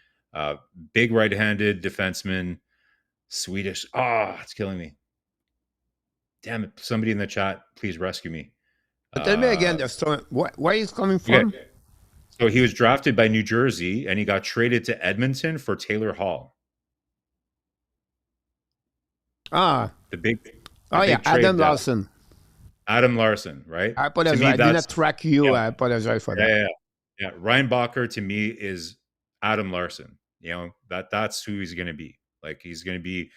S3: big right-handed defenseman, Swedish. It's killing me. Damn it. Somebody in the chat, please rescue me.
S2: But tell me again the story. Where he's coming from?
S3: Okay. So he was drafted by New Jersey and he got traded to Edmonton for Taylor Hall.
S2: The
S3: big
S2: Adam Larson.
S3: Adam Larson, right?
S2: I apologize. I did not track you.
S3: Yeah.
S2: I apologize for that.
S3: Yeah. Reinbacher to me is Adam Larson. You know, that's who he's going to be. Like he's going to be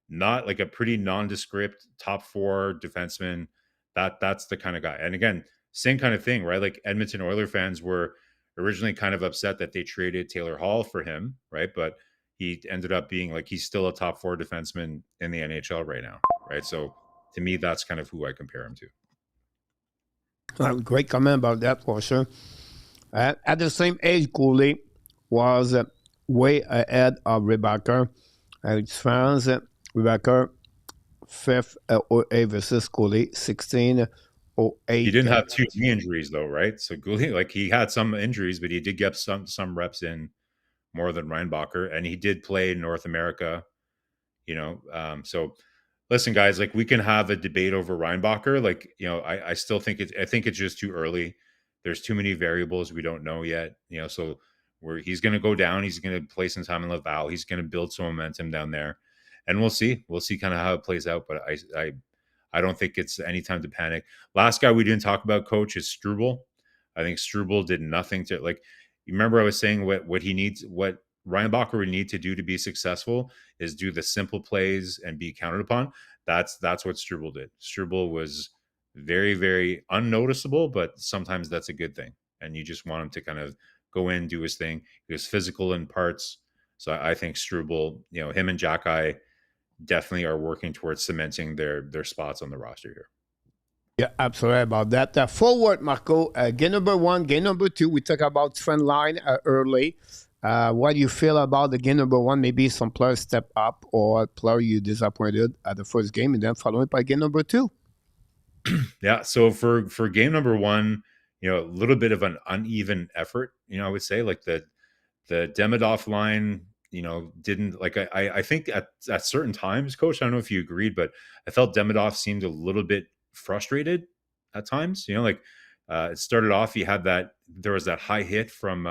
S3: not like a pretty nondescript top four defenseman. That's the kind of guy. And again, same kind of thing, right? Like Edmonton Oilers fans were originally kind of upset that they traded Taylor Hall for him, right? But he ended up being like he's still a top four defenseman in the NHL right now, right? So to me, that's kind of who I compare him to.
S2: Great comment about that for sure. At the same age, Cooley was way ahead of Rebecca. It's France, Rebecca, 5th 08 versus Cooley, 16 08.
S3: He didn't have too many injuries though, right? So Cooley, like he had some injuries, but he did get some reps in more than Reinbacher, and he did play in North America, you know. So listen, guys, like we can have a debate over Reinbacher. Like, you know, I still think I think it's just too early. There's too many variables we don't know yet, you know. So he's going to go down. He's going to play some time in Laval. He's going to build some momentum down there, and we'll see. We'll see kind of how it plays out. But I don't think it's any time to panic. Last guy we didn't talk about, Coach, is Struble. I think Struble did nothing to like. You remember I was saying what he needs, what Reinbacher would need to do to be successful is do the simple plays and be counted upon. That's what Struble did. Struble was very, very unnoticeable, but sometimes that's a good thing. And you just want him to kind of go in, do his thing. He was physical in parts. So I think Struble, you know, him and Xhekaj definitely are working towards cementing their spots on the roster here.
S2: Yeah, absolutely about that. Forward, Marko, game number 1, game number 2, we talked about trend line early. What do you feel about the game number 1? Maybe some players step up or a player you disappointed at the first game and then followed by game number 2?
S3: Yeah. So for game number one, a little bit of an uneven effort. I would say like the Demidov line, didn't like I think at certain times, Coach. I don't know if you agreed, but I felt Demidov seemed a little bit frustrated at times. Like it started off, he had there was that high hit from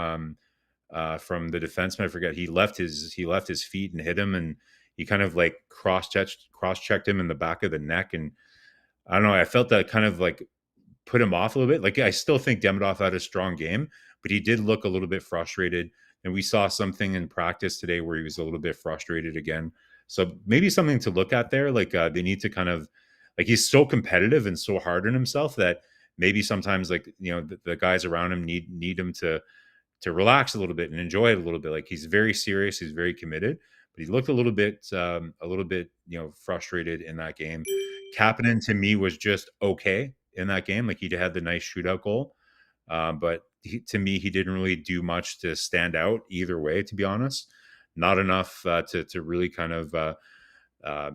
S3: the defenseman. I forget, he left his feet and hit him, and he kind of like cross checked him in the back of the neck, and I don't know. I felt that kind of like put him off a little bit. Like I still think Demidov had a strong game, but he did look a little bit frustrated. And we saw something in practice today where he was a little bit frustrated again. So maybe something to look at there. Like they need to kind of like he's so competitive and so hard on himself that maybe sometimes like the guys around him need him to relax a little bit and enjoy it a little bit. Like he's very serious, he's very committed, but he looked a little bit frustrated in that game. Kapanen to me was just okay in that game. Like he had the nice shootout goal, but to me he didn't really do much to stand out either way. To be honest, not enough to really kind of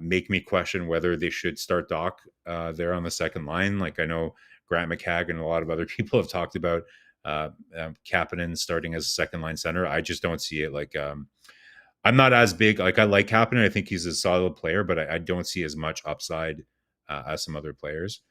S3: make me question whether they should start Doc there on the second line. Like I know Grant McCagg and a lot of other people have talked about Kapanen starting as a second line center. I just don't see it. Like I'm not as big. Like I like Kapanen. I think he's a solid player, but I don't see as much upside as some other players.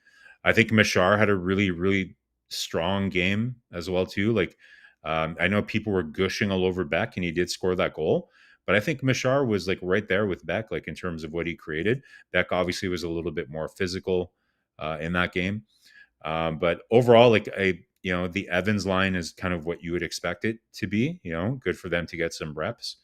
S3: I think Machar had a really, really strong game as well too. Like I know people were gushing all over Beck, and he did score that goal. But I think Machar was like right there with Beck, like in terms of what he created. Beck obviously was a little bit more physical in that game. But overall, like the Evans line is kind of what you would expect it to be. Good for them to get some reps.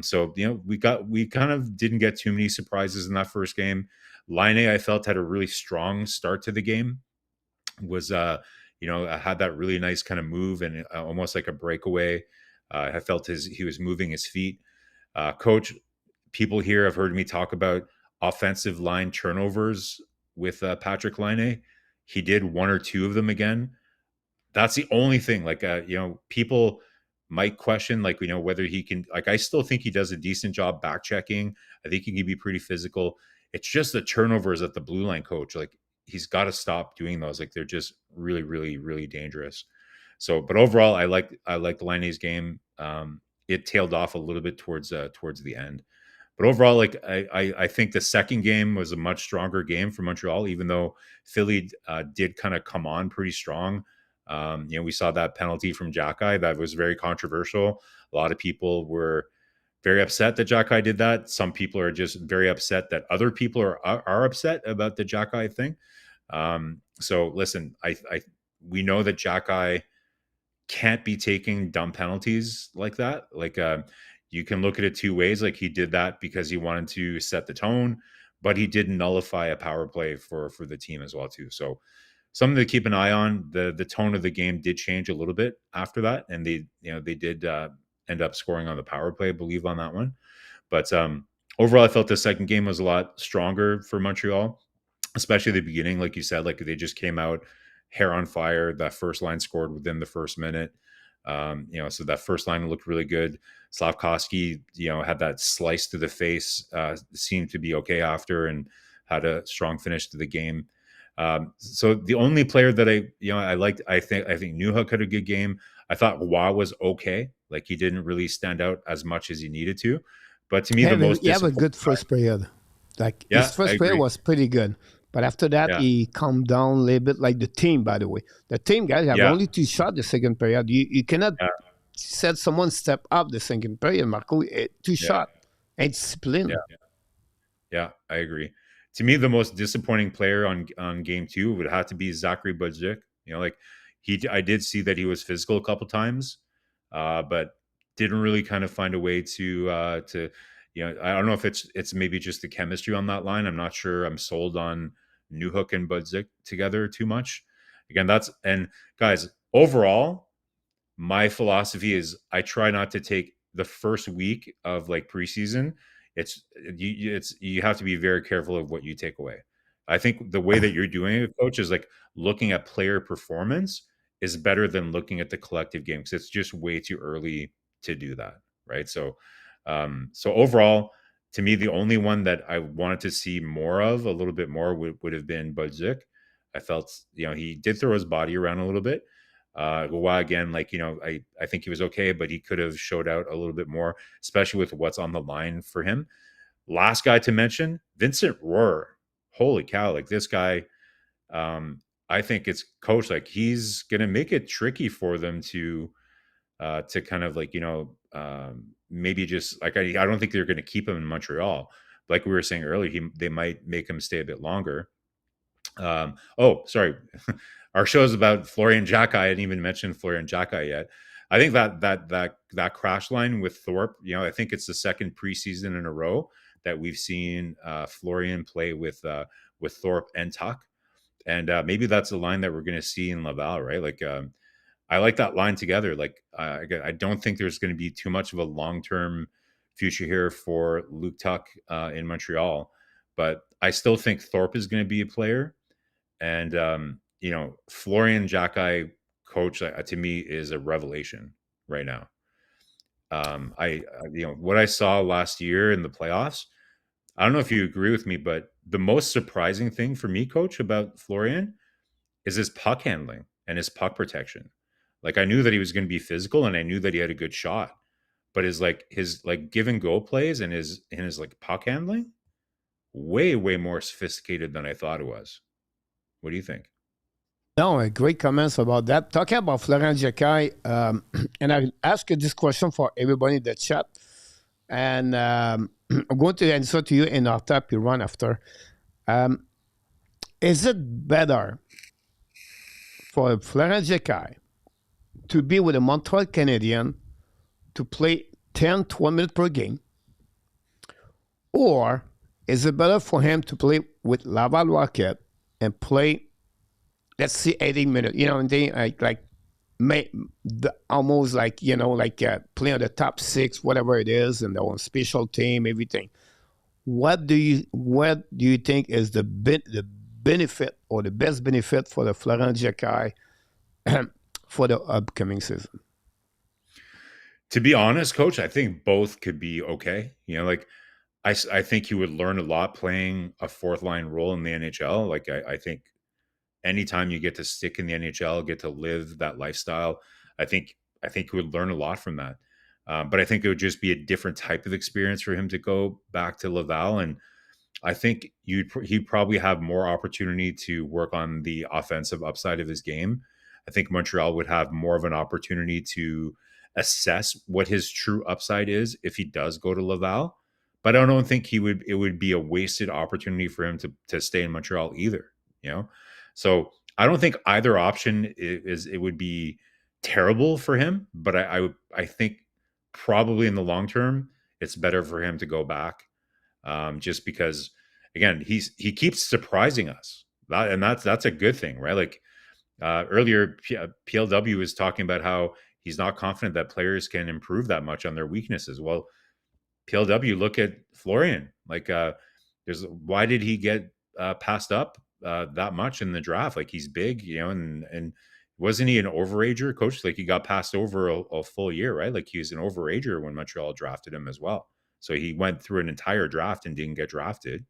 S3: So we kind of didn't get too many surprises in that first game. Laine, I felt, had a really strong start to the game. Was had that really nice kind of move and almost like a breakaway. I felt he was moving his feet. Coach, people here have heard me talk about offensive line turnovers with Patrick Laine. He did one or two of them again. That's the only thing. Like, people might question, like, whether he can. Like, I still think he does a decent job back checking. I think he can be pretty physical. It's just the turnovers at the blue line, Coach. Like, he's got to stop doing those. Like, they're just really, really, really dangerous. So, but overall, I like Laine's game. It tailed off a little bit towards the end. But overall, like I think the second game was a much stronger game for Montreal, even though Philly did kind of come on pretty strong. We saw that penalty from Xhekaj that was very controversial. A lot of people were very upset that Xhekaj did that. Some people are just very upset that other people are upset about the Xhekaj thing. So listen, we know that Xhekaj can't be taking dumb penalties like that. Like you can look at it two ways. Like he did that because he wanted to set the tone, but he did nullify a power play for the team as well too. So something to keep an eye on. The tone of the game did change a little bit after that, and they did end up scoring on the power play, I believe, on that one. But overall, I felt the second game was a lot stronger for Montreal, especially the beginning. Like you said, like they just came out hair on fire. That first line scored within the first minute. So that first line looked really good. Slavkovsky, had that slice to the face, seemed to be okay after, and had a strong finish to the game. So the only player that I liked, I think Newhook had a good game. I thought Wah was okay. Like he didn't really stand out as much as he needed to. But to me, the most
S2: he have a good first period. Like
S3: Yeah,
S2: his first
S3: I
S2: period
S3: agree.
S2: was pretty good. But after that,
S3: Yeah.
S2: he calmed down a little bit, like the team, by the way. The team, guys, have
S3: Yeah.
S2: only 2 shots the second period. You cannot
S3: Yeah.
S2: set someone step up the second period, Marco. 2 shot. And discipline.
S3: Yeah, I agree. To me, the most disappointing player on game two would have to be Zachary Budzik. Like I did see that he was physical a couple times, but didn't really kind of find a way to I don't know if it's maybe just the chemistry on that line. I'm not sure. I'm sold on Newhook and Budzik together too much. Again, and guys, overall, my philosophy is I try not to take the first week of like preseason. You have to be very careful of what you take away. I think the way that you're doing it, Coach, is like looking at player performance is better than looking at the collective game, because it's just way too early to do that, right? So overall, to me, the only one that I wanted to see more of, a little bit more, would have been Budzik. I felt, he did throw his body around a little bit. While again, like, I think he was okay, but he could have showed out a little bit more, especially with what's on the line for him. Last guy to mention, Vincent Rohrer. Holy cow. Like this guy, I think it's coach, like he's going to make it tricky for them to kind of like, maybe just like, I don't think they're going to keep him in Montreal. Like we were saying earlier, they might make him stay a bit longer. Sorry. Our show is about Florian Xhekaj. I didn't even mention Florian Xhekaj yet. I think that crash line with Thorpe, I think it's the second preseason in a row that we've seen Florian play with Thorpe and Tuck. And maybe that's the line that we're going to see in Laval, right? Like, I like that line together. Like, I don't think there's going to be too much of a long-term future here for Luke Tuck in Montreal, but I still think Thorpe is going to be a player. And, Florian Xhekaj, coach, to me is a revelation right now. What I saw last year in the playoffs, I don't know if you agree with me, but the most surprising thing for me, coach, about Florian is his puck handling and his puck protection. Like, I knew that he was going to be physical and I knew that he had a good shot, but his give and go plays and his like puck handling, way, way more sophisticated than I thought it was. What do you think?
S2: No, great comments about that. Talking about Florian Xhekaj, and I ask you this question for everybody in the chat, and I'm going to answer to you in our tap you run after. Is it better for Florian Xhekaj to be with the Montreal Canadiens to play 10, 12 minutes per game, or is it better for him to play with Laval Rocket and play, let's see, 80 minutes, and they almost like, play on the top six, whatever it is, and their own special team, everything. What do you think is the benefit or the best benefit for the Florian Xhekaj for the upcoming season?
S3: To be honest, coach, I think both could be okay. I think he would learn a lot playing a fourth line role in the NHL. Like, I think anytime you get to stick in the NHL, get to live that lifestyle, I think he would learn a lot from that. But I think it would just be a different type of experience for him to go back to Laval. And I think he'd probably have more opportunity to work on the offensive upside of his game. I think Montreal would have more of an opportunity to assess what his true upside is if he does go to Laval. But I don't think it would be a wasted opportunity for him to stay in Montreal either. So I don't think either option it would be terrible for him. But I think probably in the long term, it's better for him to go back, just because, again, he keeps surprising us, and that's a good thing, right? Like earlier, PLW was talking about how he's not confident that players can improve that much on their weaknesses. Well, PLW, look at Florian. Like, why did he get passed up that much in the draft? Like, he's big, and wasn't he an overager, coach? Like, he got passed over a full year, right? Like, he was an overager when Montreal drafted him as well. So he went through an entire draft and didn't get drafted.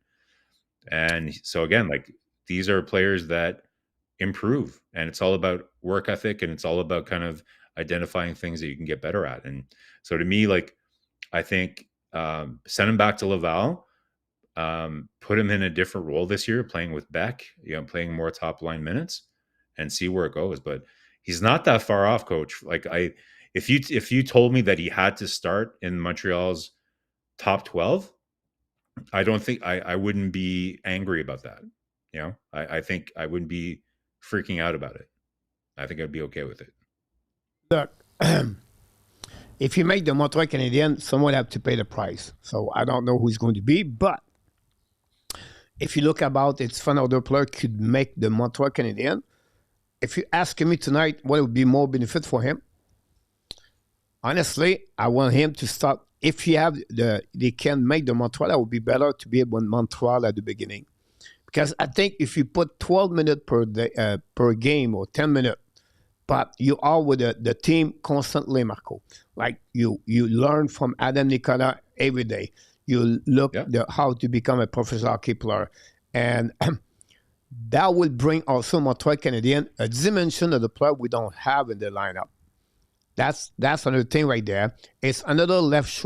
S3: And so again, like, these are players that improve, and it's all about work ethic, and it's all about kind of identifying things that you can get better at. And so to me, like, I think send him back to Laval, put him in a different role this year, playing with Beck, playing more top line minutes, and see where it goes. But he's not that far off, coach. Like, if you told me that he had to start in Montreal's top 12, I don't think I wouldn't be angry about that. I think I wouldn't be freaking out about it. I think I'd be okay with it.
S2: Look, if you make the Montreal Canadiens, someone have to pay the price. So I don't know who's going to be, but if you look about it's fun other player could make the Montreal Canadiens. If you ask me tonight what would be more benefit for him, honestly, I want him to start. If you have they can make the Montreal, that would be better to be able Montreal at the beginning. Because I think if you put 12 minutes per game or 10 minutes, but you are with the team constantly, Marco. Like you learn from Adam Nicola every day. You look how to become a professional hockey player. And that will bring also Montreal Canadiens a dimension of the player we don't have in the lineup. That's another thing right there. It's another left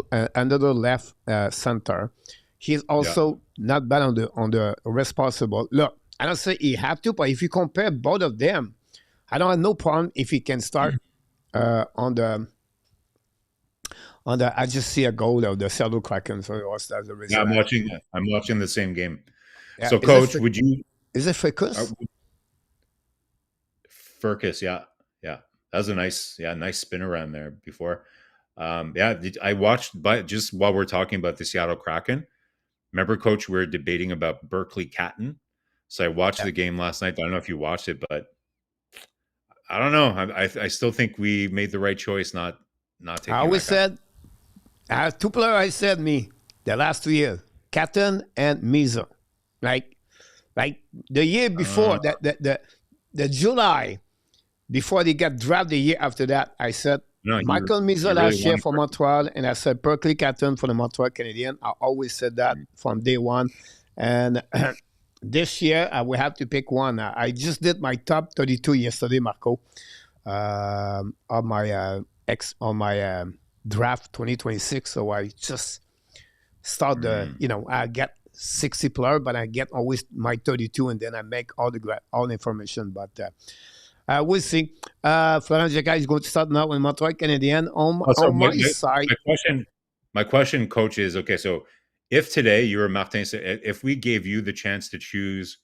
S2: center. He's also not bad on the responsible. Look, I don't say he have to, but if you compare both of them, I don't have no problem if he can start on the. I just see a goal of the Seattle Kraken, so that's the reason.
S3: Yeah, I'm watching the same game.
S2: Yeah,
S3: so, Coach, would you?
S2: Is it Ficus?
S3: Furcus, yeah. That was a nice spin around there before. I watched, but just while we're talking about the Seattle Kraken, remember, Coach, we were debating about Berkeley Catton. So I watched the game last night. I don't know if you watched it, but I don't know. I still think we made the right choice not taking.
S2: I always said, I have two players. I said the last 2 years, Catton and Misa, like the year before the July before they got drafted. The year after that, I said Michael Misa last year for Montreal, and I said Berkeley Catton for the Montreal Canadiens. I always said that from day one, and this year I will have to pick one. I just did my top 32 yesterday, Marco, on my draft 2026. So I just start I get 60 players, but I get always my 32, and then I make all the information. But we'll see. Florent Xhekaj is going to start now in Montreal Canadiens. On my side,
S3: my question, Coach, is okay. So, if today you were Martin, if we gave you the chance to choose,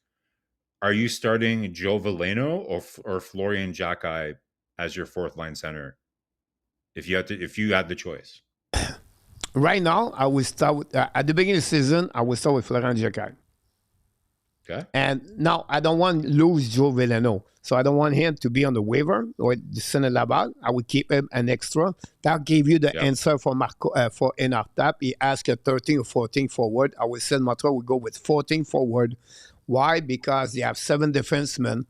S3: are you starting Joe Veleno or Florian Xhekaj as your fourth line center? If you had the choice,
S2: right now I will start with at the beginning of the season. I will start with Florent Xhekaj.
S3: Okay.
S2: And now I don't want to lose Joe Veleno. So I don't want him to be on the waiver or the center Laval. I would keep him an extra. That gave you the answer for Marco for Enartap. He asked a 13 or 14 forward. I would say Montreal would go with 14 forward. Why? Because they have 7 defensemen.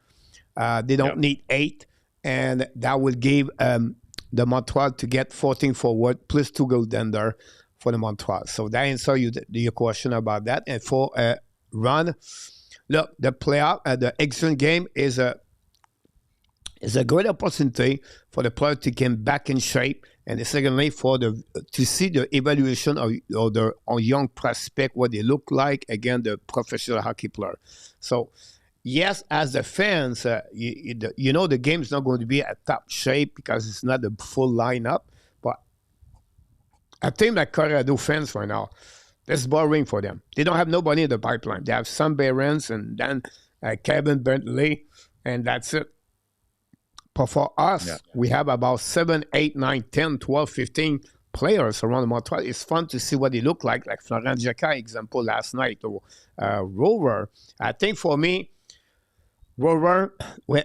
S2: They don't need 8. And that will give the Montreal to get 14 forward plus 2 goaltender for the Montreal. So that answers your question about that. And for Ron, look, the playoff, the excellent game is a great opportunity for the player to get back in shape, and secondly to see the evaluation of the young prospect, what they look like against the professional hockey player. So yes, as the fans, the game is not going to be at top shape because it's not the full lineup. But I think that Colorado fans right now, that's boring for them. They don't have nobody in the pipeline. They have some Barons and then Kevin Bentley, and that's it. But for us, we have about 7, 8, 9, 10, 12, 15 players around Montreal. It's fun to see what they look like Florent Xhekaj example last night, or Rover. I think for me, Rover,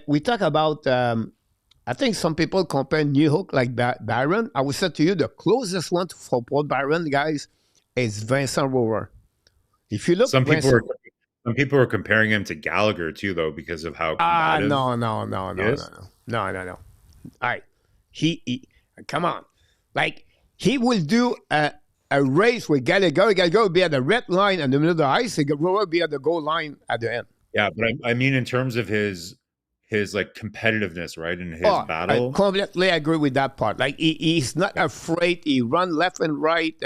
S2: we talk about, I think some people compare Newhook like Byron. I would say to you, the closest one for Paul Byron, guys, is Vincent Rover. If you look,
S3: some people are comparing him to Gallagher too, though, because of how combative.
S2: No. All right, he come on, like he will do a race with Gallagher. Gallagher will be at the red line in the middle of the ice. Rover will be at the goal line at the end.
S3: Yeah, but I mean in terms of his like competitiveness, right, and his battle.
S2: I completely agree with that part. Like he's not afraid. He run left and right.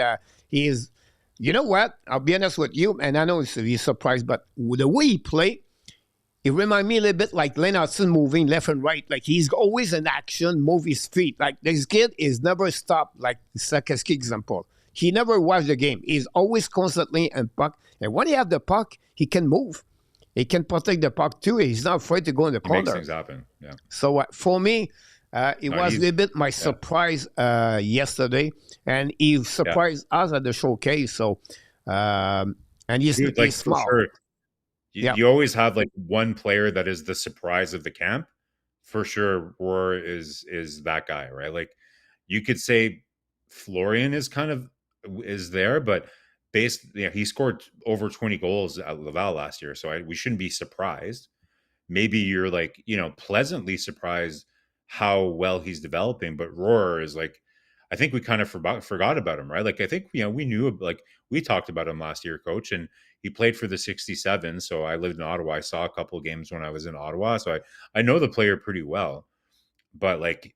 S2: He is. You know what? I'll be honest with you, and I know you're surprised, but the way he played, it reminds me a little bit like Lennartson moving left and right. Like he's always in action, move his feet. Like this kid is never stopped, like Xhekaj example. He never watched the game. He's always constantly in puck. And when he have the puck, he can move. He can protect the puck too. He's not afraid to go in the corner.
S3: Makes things happen, yeah.
S2: So for me, it was a little bit my surprise yesterday. And he surprised us at the showcase. So, and he's smart.
S3: Sure. You always have like one player that is the surprise of the camp. For sure, Roar is that guy, right? Like you could say Florian is there, but he scored over 20 goals at Laval last year, so we shouldn't be surprised. Maybe you're pleasantly surprised how well he's developing, but Roar is like, I think we kind of forgot about him, right? Like I think we knew, like we talked about him last year, coach, and he played for the 67. So I lived in Ottawa. I saw a couple of games when I was in Ottawa, so I know the player pretty well. But like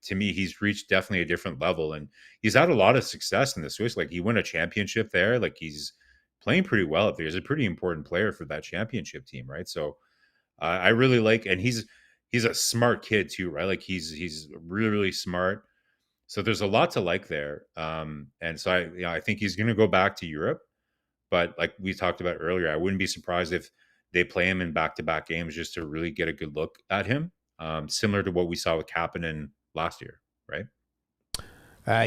S3: to me, he's reached definitely a different level, and he's had a lot of success in the Swiss. Like he won a championship there. Like he's playing pretty well up there. He's a pretty important player for that championship team, right? So I really like, and he's a smart kid too, right? Like he's really really smart. So there's a lot to like there. And so I think he's going to go back to Europe. But like we talked about earlier, I wouldn't be surprised if they play him in back-to-back games just to really get a good look at him, similar to what we saw with Kapanen last year, right?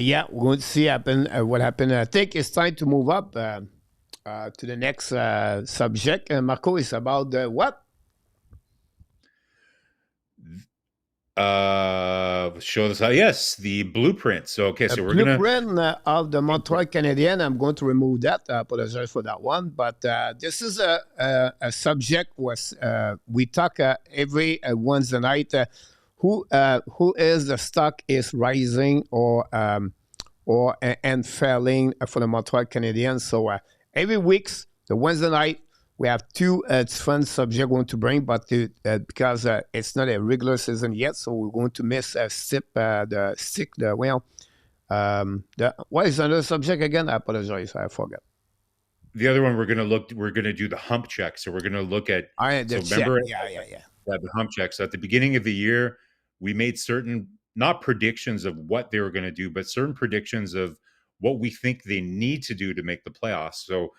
S2: Yeah, we're going to see what happened. I think it's time to move up to the next subject. Marco, is about what?
S3: Show this out. Yes, the blueprint. So okay, so we're
S2: blueprint of the Montreal Canadiens. I'm going to remove that. I apologize for that one, but this is a subject where we talk every Wednesday night. Who is the stock is rising or and falling for the Montreal Canadiens. So every week's the Wednesday night. We have two different subjects going to bring, but because it's not a regular season yet, so we're going to miss what is another subject again? I apologize, I forgot.
S3: The other one we're going to do the hump check. So we're going to look at,
S2: remember,
S3: the hump check. So at the beginning of the year, we made certain, not predictions of what they were going to do, but certain predictions of what we think they need to do to make the playoffs. So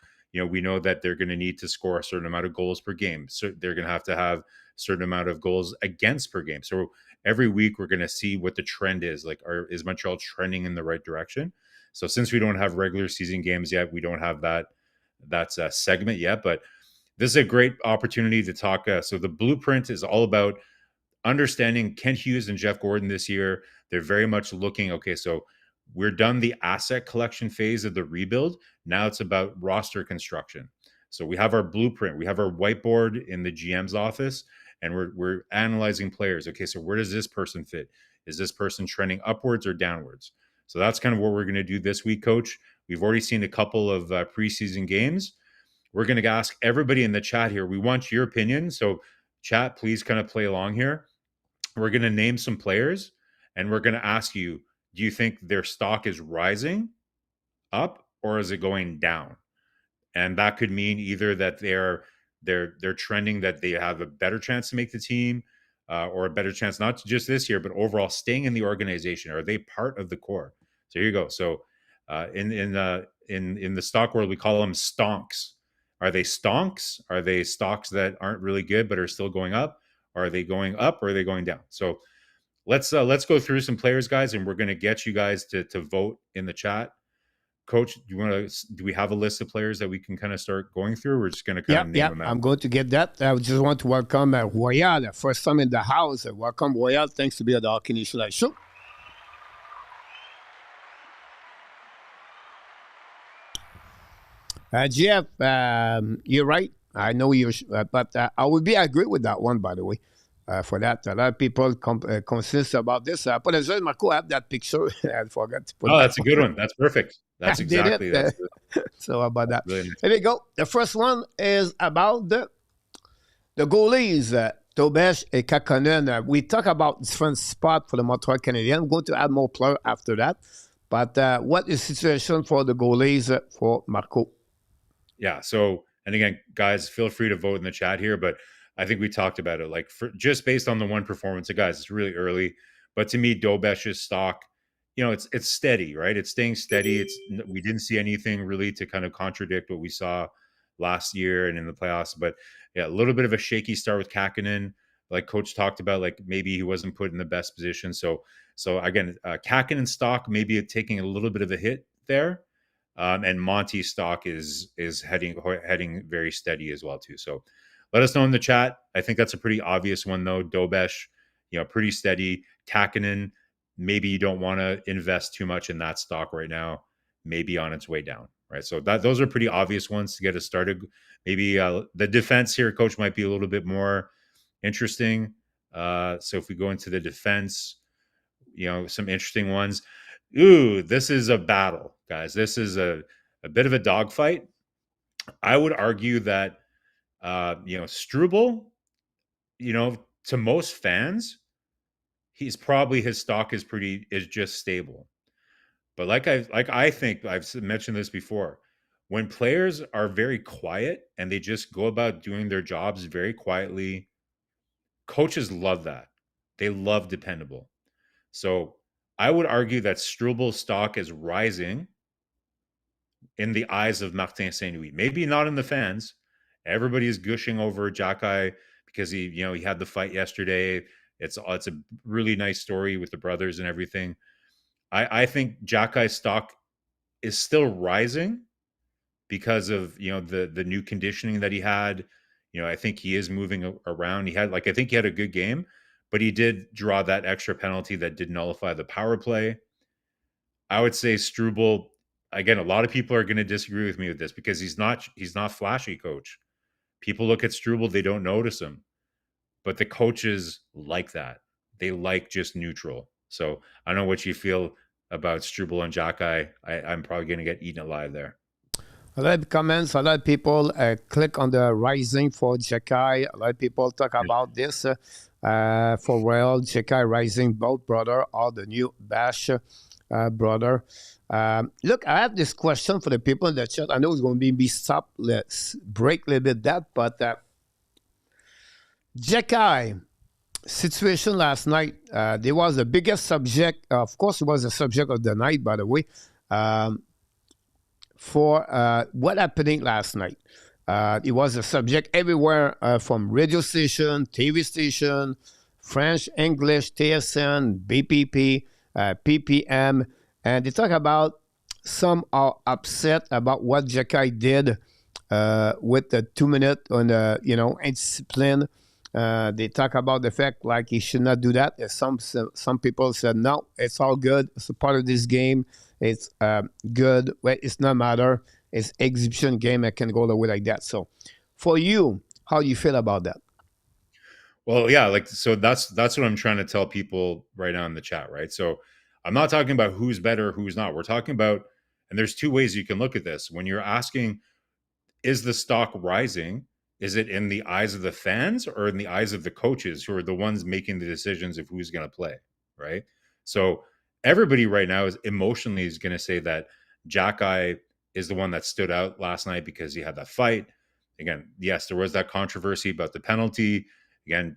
S3: we know that they're going to need to score a certain amount of goals per game. So they're going to have a certain amount of goals against per game. So every week we're going to see what the trend is. Like, is Montreal trending in the right direction? So since we don't have regular season games yet, we don't have that's a segment yet. But this is a great opportunity to talk. So the blueprint is all about understanding Kent Hughes and Jeff Gordon this year. They're very much looking, okay, so we're done the asset collection phase of the rebuild. Now it's about roster construction. So we have our blueprint. We have our whiteboard in the GM's office, and we're analyzing players. Okay, so where does this person fit? Is this person trending upwards or downwards? So that's kind of what we're going to do this week, Coach. We've already seen a couple of preseason games. We're going to ask everybody in the chat here. We want your opinion. So chat, please kind of play along here. We're going to name some players, and we're going to ask you, do you think their stock is rising up or is it going down? And that could mean either that they're trending, that they have a better chance to make the team, or a better chance not just this year, but overall staying in the organization. Are they part of the core? So here you go. So in the stock world, we call them stonks. Are they stonks? Are they stocks that aren't really good but are still going up? Are they going up or are they going down? So let's go through some players, guys, and we're going to get you guys to vote in the chat. Coach, do we have a list of players that we can kind of start going through? We're just going to kind of name them out.
S2: I'm going to get that. I just want to welcome Royal, first time in the house. Welcome, Royal. Thanks to be at the Hockey Nation Live Show. Jeff, you're right. I know you're, but I would agree with that one, by the way. For that, a lot of people consist about this. I apologize, Marco. I have that picture. I forgot to put.
S3: Oh, that's a good one. That's perfect. That's exactly that.
S2: So about that.
S3: Really nice.
S2: Here we go. The first one is about the goalies. Tobesh and Kakkonen. We talk about different spot for the Montreal Canadiens. I'm going to add more players after that. But what is the situation for the goalies for Marco?
S3: Yeah. So, and again, guys, feel free to vote in the chat here, but I think we talked about it, like just based on the one performance. So guys, it's really early, but to me, Dobesh's stock, it's steady, right? It's staying steady. We didn't see anything really to kind of contradict what we saw last year and in the playoffs, but yeah, a little bit of a shaky start with Kakkonen, like Coach talked about, like maybe he wasn't put in the best position. So again, Kakkonen stock maybe taking a little bit of a hit there, and Monty's stock is heading very steady as well too. So let us know in the chat. I think that's a pretty obvious one, though. Dobesh, pretty steady. Kakkonen, maybe you don't want to invest too much in that stock right now. Maybe on its way down, right? So those are pretty obvious ones to get us started. Maybe the defense here, Coach, might be a little bit more interesting. So if we go into the defense, some interesting ones. Ooh, this is a battle, guys. This is a bit of a dogfight. I would argue that Struble, to most fans, he's probably his stock is just stable. But I think I've mentioned this before. When players are very quiet and they just go about doing their jobs very quietly, coaches love that. They love dependable. So I would argue that Strubel's stock is rising in the eyes of Martin Saint Louis. Maybe not in the fans. Everybody is gushing over Xhekaj because he had the fight yesterday. It's a really nice story with the brothers and everything. I think Xhekaj's stock is still rising because of the new conditioning that he had. I think he is moving around. I think he had a good game, but he did draw that extra penalty that did nullify the power play. I would say Struble, again, a lot of people are going to disagree with me with this because he's not flashy, coach. People look at Struble, they don't notice him. But the coaches like that. They like just neutral. So I don't know what you feel about Struble and Xhekaj. I'm probably going to get eaten alive there.
S2: A lot of comments, a lot of people click on the rising for Xhekaj. A lot of people talk about this for Royal. Xhekaj rising, both brother, or the new Bash brother. Look, I have this question for the people in the chat. I know it's going to be stopped. Let's break a little bit that, but Xhekaj situation last night, there was the biggest subject. Of course, it was the subject of the night, by the way. For what happening last night. It was a subject everywhere from radio station, TV station, French, English, TSN, BPP, PPM, and they talk about some are upset about what Xhekaj did with the 2 minute on the indiscipline. They talk about the fact like he should not do that. Some people said no, it's all good. It's a part of this game. It's good. Well, it's not matter. It's exhibition game. I can go the way like that. So, for you, how do you feel about that?
S3: Well, yeah, so that's what I'm trying to tell people right now in the chat, right? So I'm not talking about who's better, who's not. We're talking about, and there's two ways you can look at this. When you're asking, is the stock rising? Is it in the eyes of the fans or in the eyes of the coaches who are the ones making the decisions of who's going to play, right? So everybody right now is emotionally going to say that Xhekaj is the one that stood out last night because he had that fight. Again, yes, there was that controversy about the penalty. Again,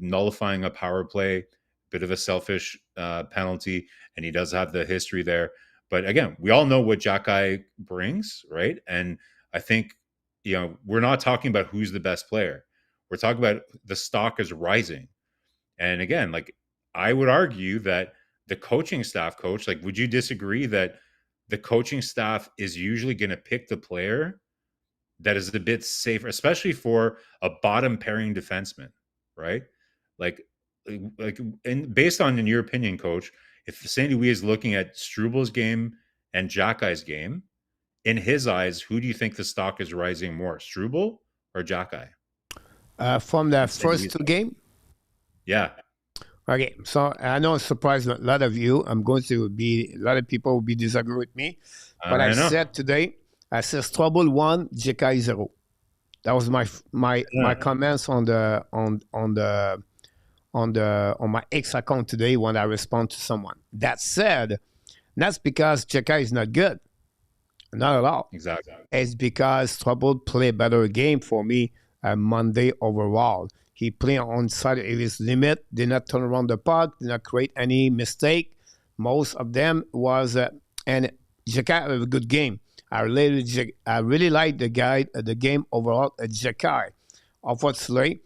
S3: nullifying a power play, bit of a selfish penalty, and he does have the history there. But again, we all know what Xhekaj brings, right? And I think we're not talking about who's the best player. We're talking about the stock is rising. And again, I would argue that the coaching staff, coach, would you disagree that the coaching staff is usually going to pick the player that is a bit safer, especially for a bottom pairing defenseman, right? And based on, in your opinion, coach, if St. Louis is looking at Strubel's game and Xhekaj's game, in his eyes, who do you think the stock is rising more, Strubel or Xhekaj?
S2: From the first two game?
S3: Yeah.
S2: Okay, so I know it surprised a lot of you. A lot of people will be disagreeing with me. But I said today, I said Strubel 1, Xhekaj 0. That was my comments on my X account today when I respond to someone. That said, that's because Xhekaj is not good. Not at all.
S3: Exactly.
S2: It's because Strubel played better game for me Monday overall. He played on side of his limit, did not turn around the puck, did not create any mistake. Most of them was, and Xhekaj had a good game. I really like the game overall at Xhekaj. Unfortunately,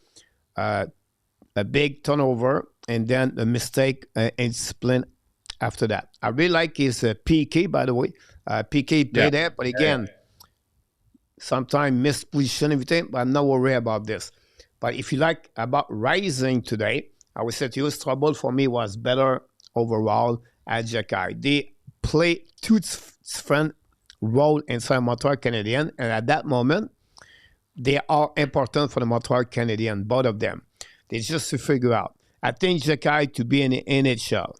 S2: a big turnover and then a mistake in split after that. I really like his PK, by the way. PK played there, but again, sometimes missed position, everything, but I'm not worried about this. But if you like about rising today, I would say to you, Strubel for me was better overall at Xhekaj. They play two different roles inside Montreal Canadiens, and at that moment, they are important for the Montreal Canadiens, both of them. They just to figure out. I think Xhekaj to be in the NHL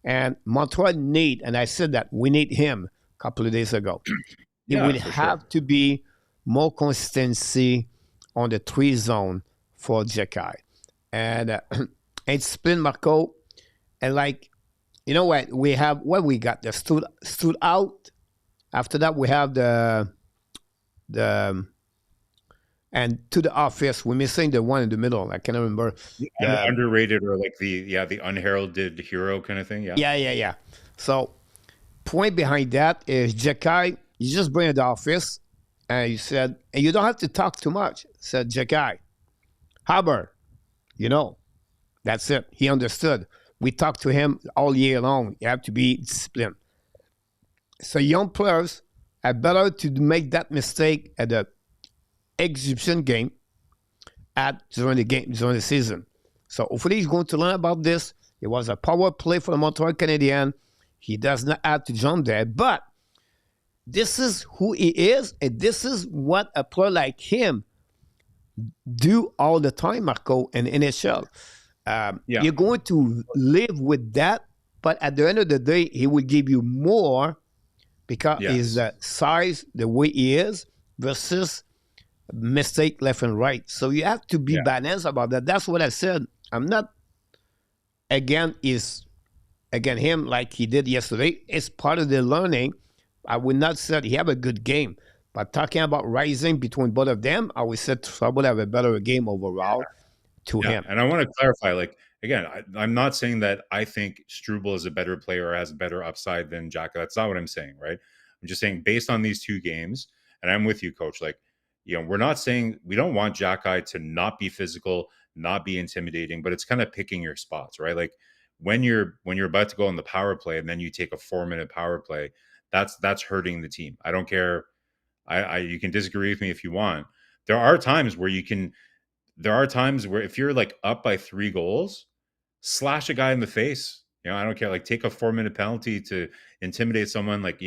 S2: And Montreal need, and I said that we need him a couple of days ago. It
S3: Yeah,
S2: will
S3: for
S2: have
S3: sure.
S2: to be more consistency on the 3 zone for Xhekaj. And it's split Marco. And like, you know what? We have what we got the stood out. After that, we have the and to the office. We're missing the one in the middle. I cannot remember
S3: The
S2: the
S3: underrated or like the unheralded hero kind of thing. Yeah.
S2: yeah. So point behind that is Xhekaj. You just bring it to the office, and you said, and you don't have to talk too much. Said Xhekaj, Haber, you know, that's it. He understood. We talked to him all year long. You have to be disciplined. So young players are better to make that mistake at the exhibition game during the season. So hopefully he's going to learn about this. It was a power play for the Montreal Canadiens. He does not have to jump there, but this is who he is, and this is what a player like him do all the time, Marco, in NHL.
S3: Yeah.
S2: You're going to live with that, but at the end of the day, he will give you more because his
S3: Yes.
S2: size, the way he is, versus mistake left and right. So you have to be
S3: Yeah.
S2: balanced about that. That's what I said. I'm not again him like he did yesterday. It's part of the learning. I would not say he have a good game, but talking about rising between both of them, I would say Trouble have a better game overall to
S3: Yeah.
S2: him.
S3: And I want to clarify, like, again, I'm not saying that I think Struble is a better player or has a better upside than Xhekaj. That's not what I'm saying, right? I'm just saying based on these two games, and I'm with you, coach. Like, we're not saying we don't want Xhekaj to not be physical, not be intimidating, but it's kind of picking your spots, right? Like when you're about to go on the power play and then you take a 4-minute power play, that's hurting the team. I don't care. I you can disagree with me if you want. There are times where you can there are times where if you're like up by 3 goals, slash a guy in the face. I don't care. Like take a 4-minute penalty to intimidate someone. Like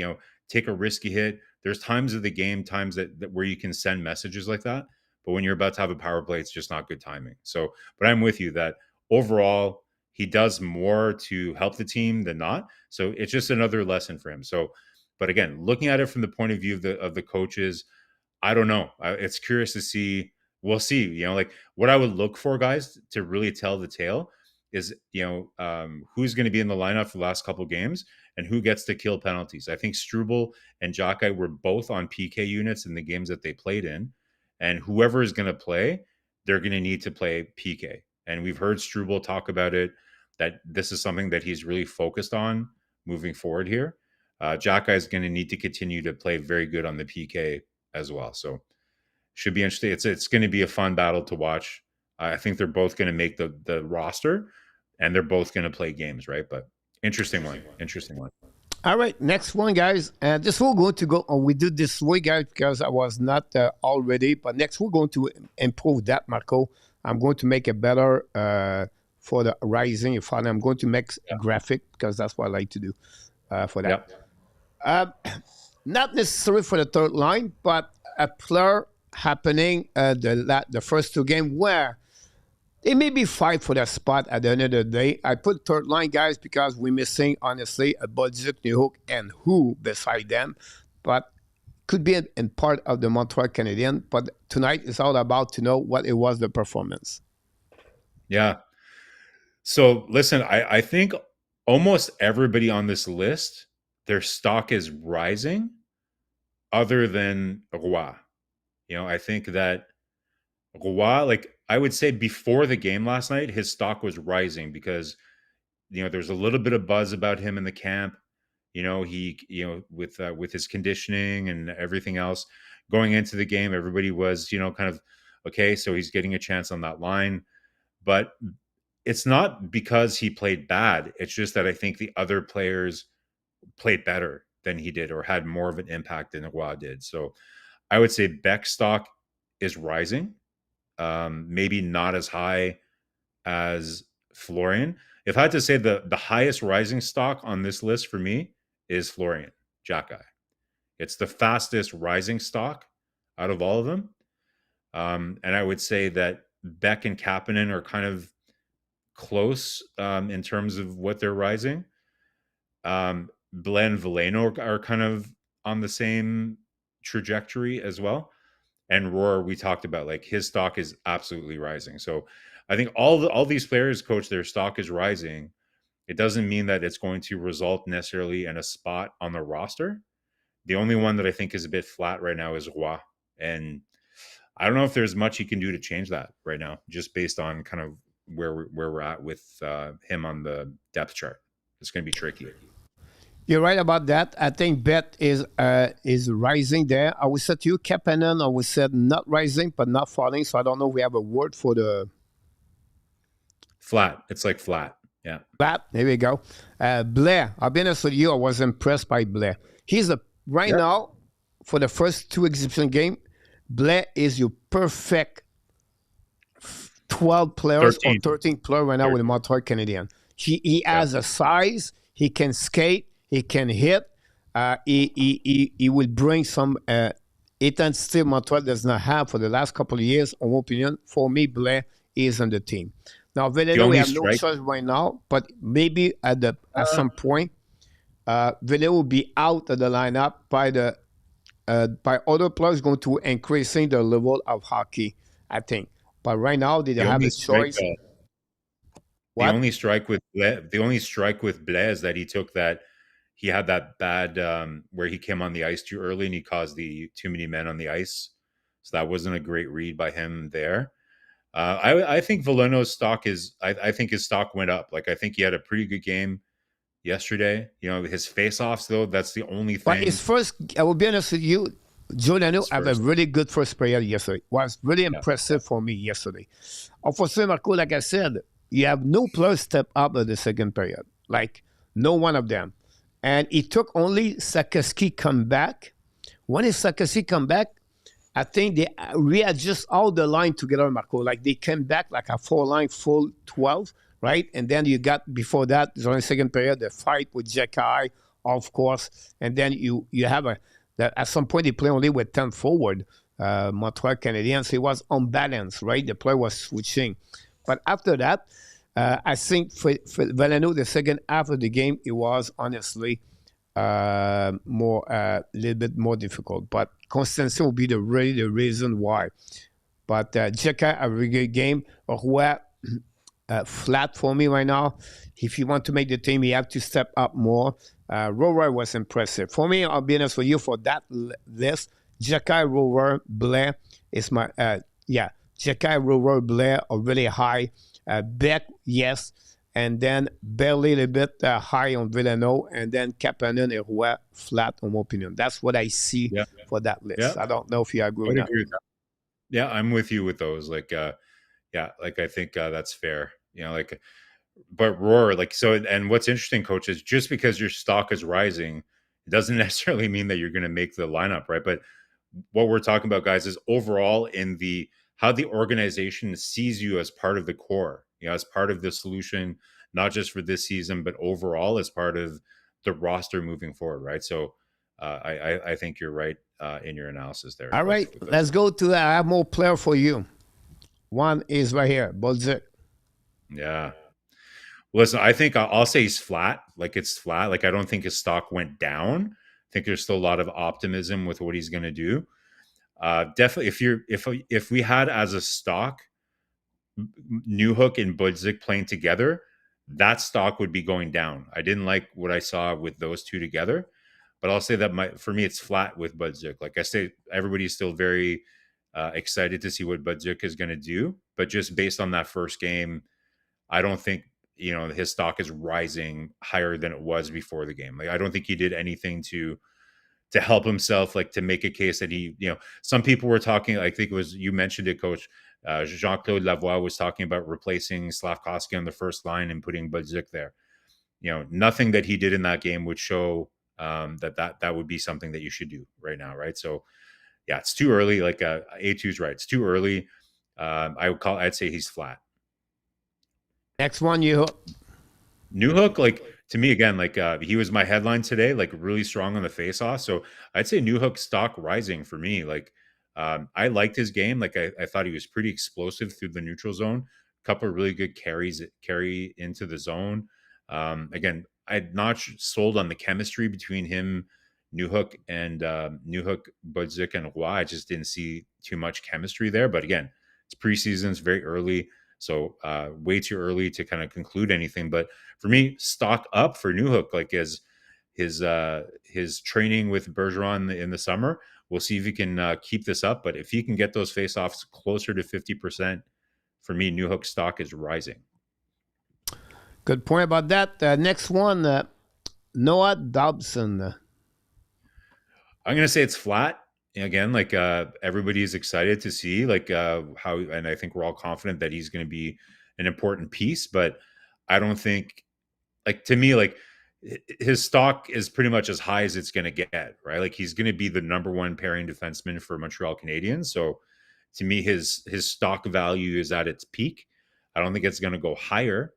S3: take a risky hit. There's times of the game, times that where you can send messages like that. But when you're about to have a power play, it's just not good timing. So, but I'm with you that overall he does more to help the team than not. So it's just another lesson for him. So, but again, looking at it from the point of view of the coaches, I don't know. It's curious to see. We'll see. Like what I would look for, guys, to really tell the tale is, who's going to be in the lineup for the last couple of games and who gets to kill penalties. I think Struble and Xhekaj were both on PK units in the games that they played in, and whoever is going to play, they're going to need to play PK. And we've heard Struble talk about it, that this is something that he's really focused on moving forward here. Xhekaj is going to need to continue to play very good on the PK as well. So should be interesting. It's going to be a fun battle to watch. I think they're both going to make the roster, and they're both going to play games, right? But interesting one. Interesting one.
S2: All right, next one, guys. This we're going to go. We did this way, guys, because I was not all ready. But next, we're going to improve that, Marco. I'm going to make it better for the rising. If I'm going to make graphic because that's what I like to do for that. Not necessarily for the third line, but a player happening the first 2 games where they may be fight for that spot at the end of the day. I put third line guys because we're missing, honestly, a Bolduc, Newhook, and who beside them. But could be in part of the Montreal Canadiens. But tonight it's all about to know what it was the performance.
S3: Yeah. So listen, I think almost everybody on this list, their stock is rising other than Roy. I think that Roy, like I would say before the game last night, his stock was rising because there's a little bit of buzz about him in the camp. He with his conditioning and everything else going into the game, everybody was kind of okay. So he's getting a chance on that line, but it's not because he played bad. It's just that I think the other players played better than he did or had more of an impact than Roy did. So I would say Beck's stock is rising. Maybe not as high as Florian. If I had to say the highest rising stock on this list for me is Florian Xhekaj. It's the fastest rising stock out of all of them. And I would say that Beck and Kapanen are kind of close in terms of what they're rising. Blais and Veleno are kind of on the same trajectory as well. And Roar, we talked about, like, his stock is absolutely rising. So I think all these players, coach, their stock is rising. It doesn't mean that it's going to result necessarily in a spot on the roster. The only one that I think is a bit flat right now is Roy. And I don't know if there's much he can do to change that right now, just based on kind of where we're at with him on the depth chart. It's going to be tricky.
S2: You're right about that. I think Bet is rising there. I would say to you, Kapanen, I would say not rising, but not falling. So I don't know if we have a word for the
S3: flat. It's like flat. Yeah.
S2: Flat. There we go. Blair, I'll be honest with you, I was impressed by Blair. He's right now, for the first 2 exhibition game, Blair is your perfect 12 players 13. Or 13 players right now 13. With the Montreal Canadiens. He has a size, he can skate, he can hit. He will bring some intensity Montreal does not have for the last couple of years, in my opinion. For me, Blair is on the team. Now, Veleno, we have no choice right now, but maybe at some point, Veleno will be out of the lineup by other players going to increasing the level of hockey, I think. But right now, they don't have a choice.
S3: The only strike with Blais is that he had that bad where he came on the ice too early and he caused the too many men on the ice. So that wasn't a great read by him there. I think Veleno's stock I think his stock went up. Like, I think he had a pretty good game yesterday. You know, his face-offs, though, that's the only thing.
S2: But his first, I will be honest with you, Giordano had a really good first period yesterday. It was really impressive for me yesterday. Unfortunately, Marco, like I said, you have no players step up at the second period. Like, no one of them. And it took only Sakowski come back. When Sakowski come back, I think they readjust all the line together, Marco. Like, they came back like a 4-line full 12, right? And then you got, before that, during the second period, the fight with Xhekaj, of course. And then you have at some point, they play only with 10 forward, Montreal Canadiens. So it was unbalanced, right? The play was switching. But after that, I think for Veleno, the second half of the game, it was honestly a little bit more difficult. But Constantin will be the reason why. But Xhekaj, a really good game. Roy, flat for me right now. If you want to make the team, you have to step up more. Rower was impressive. For me, I'll be honest with you, for that list, Xhekaj, Rower, Blair is my, Xhekaj, Rower, Blair are really high. Beck, yes. And then barely a little bit high on Veleno, and then Kapanen and Roy flat, in my opinion. That's what I see for that list. I don't know if you agree with that.
S3: Yeah, I'm with you with those. Like, I think that's fair. You know, like, but Roar, like, so, and what's interesting, coach, is just because your stock is rising, it doesn't necessarily mean that you're going to make the lineup, right? But what we're talking about, guys, is overall in how the organization sees you as part of the core, you know, as part of the solution, not just for this season, but overall as part of the roster moving forward, right? So I think you're right in your analysis there.
S2: All right, let's go to I have more player for you. One is right here, Bolduc.
S3: Yeah. Listen, I think I'll say he's flat. Like, it's flat. Like, I don't think his stock went down. I think there's still a lot of optimism with what he's going to do. Definitely, if we had as a stock Newhook and Bolduc playing together, that stock would be going down. I didn't like what I saw with those two together, but I'll say that for me, it's flat with Bolduc. Like I say, everybody's still very excited to see what Bolduc is going to do, but just based on that first game, I don't think, you know, his stock is rising higher than it was before the game. Like, I don't think he did anything to help himself, like to make a case that he, you know, some people were talking, I think it was, you mentioned it, Coach, Jean-Claude Lavoie was talking about replacing Slafkovsky on the first line and putting Bolduc there. You know, nothing that he did in that game would show that would be something that you should do right now, right? So, yeah, it's too early. Like A2's right, it's too early. I'd say he's flat.
S2: Next one,
S3: Newhook, like, to me, again, like he was my headline today, like really strong on the face-off. So I'd say Newhook stock rising for me. Like, I liked his game. Like, I thought he was pretty explosive through the neutral zone. A couple of really good carry into the zone. Again, I'm not sold on the chemistry between him, Newhook, and Budzik, and Roy. I just didn't see too much chemistry there. But again, it's preseason, it's very early, so way too early to kind of conclude anything. But for me, stock up for Newhook, like as his training with Bergeron in the summer. We'll see if he can keep this up. But if he can get those faceoffs closer to 50%, for me, Newhook stock is rising.
S2: Good point about that. Next one, Noah Dobson.
S3: I'm going to say it's flat. Again, like everybody is excited to see like how, and I think we're all confident that he's going to be an important piece, but I don't think, like, to me, like his stock is pretty much as high as it's going to get, right? Like he's going to be the number one pairing defenseman for Montreal Canadiens. So to me, his stock value is at its peak. I don't think it's going to go higher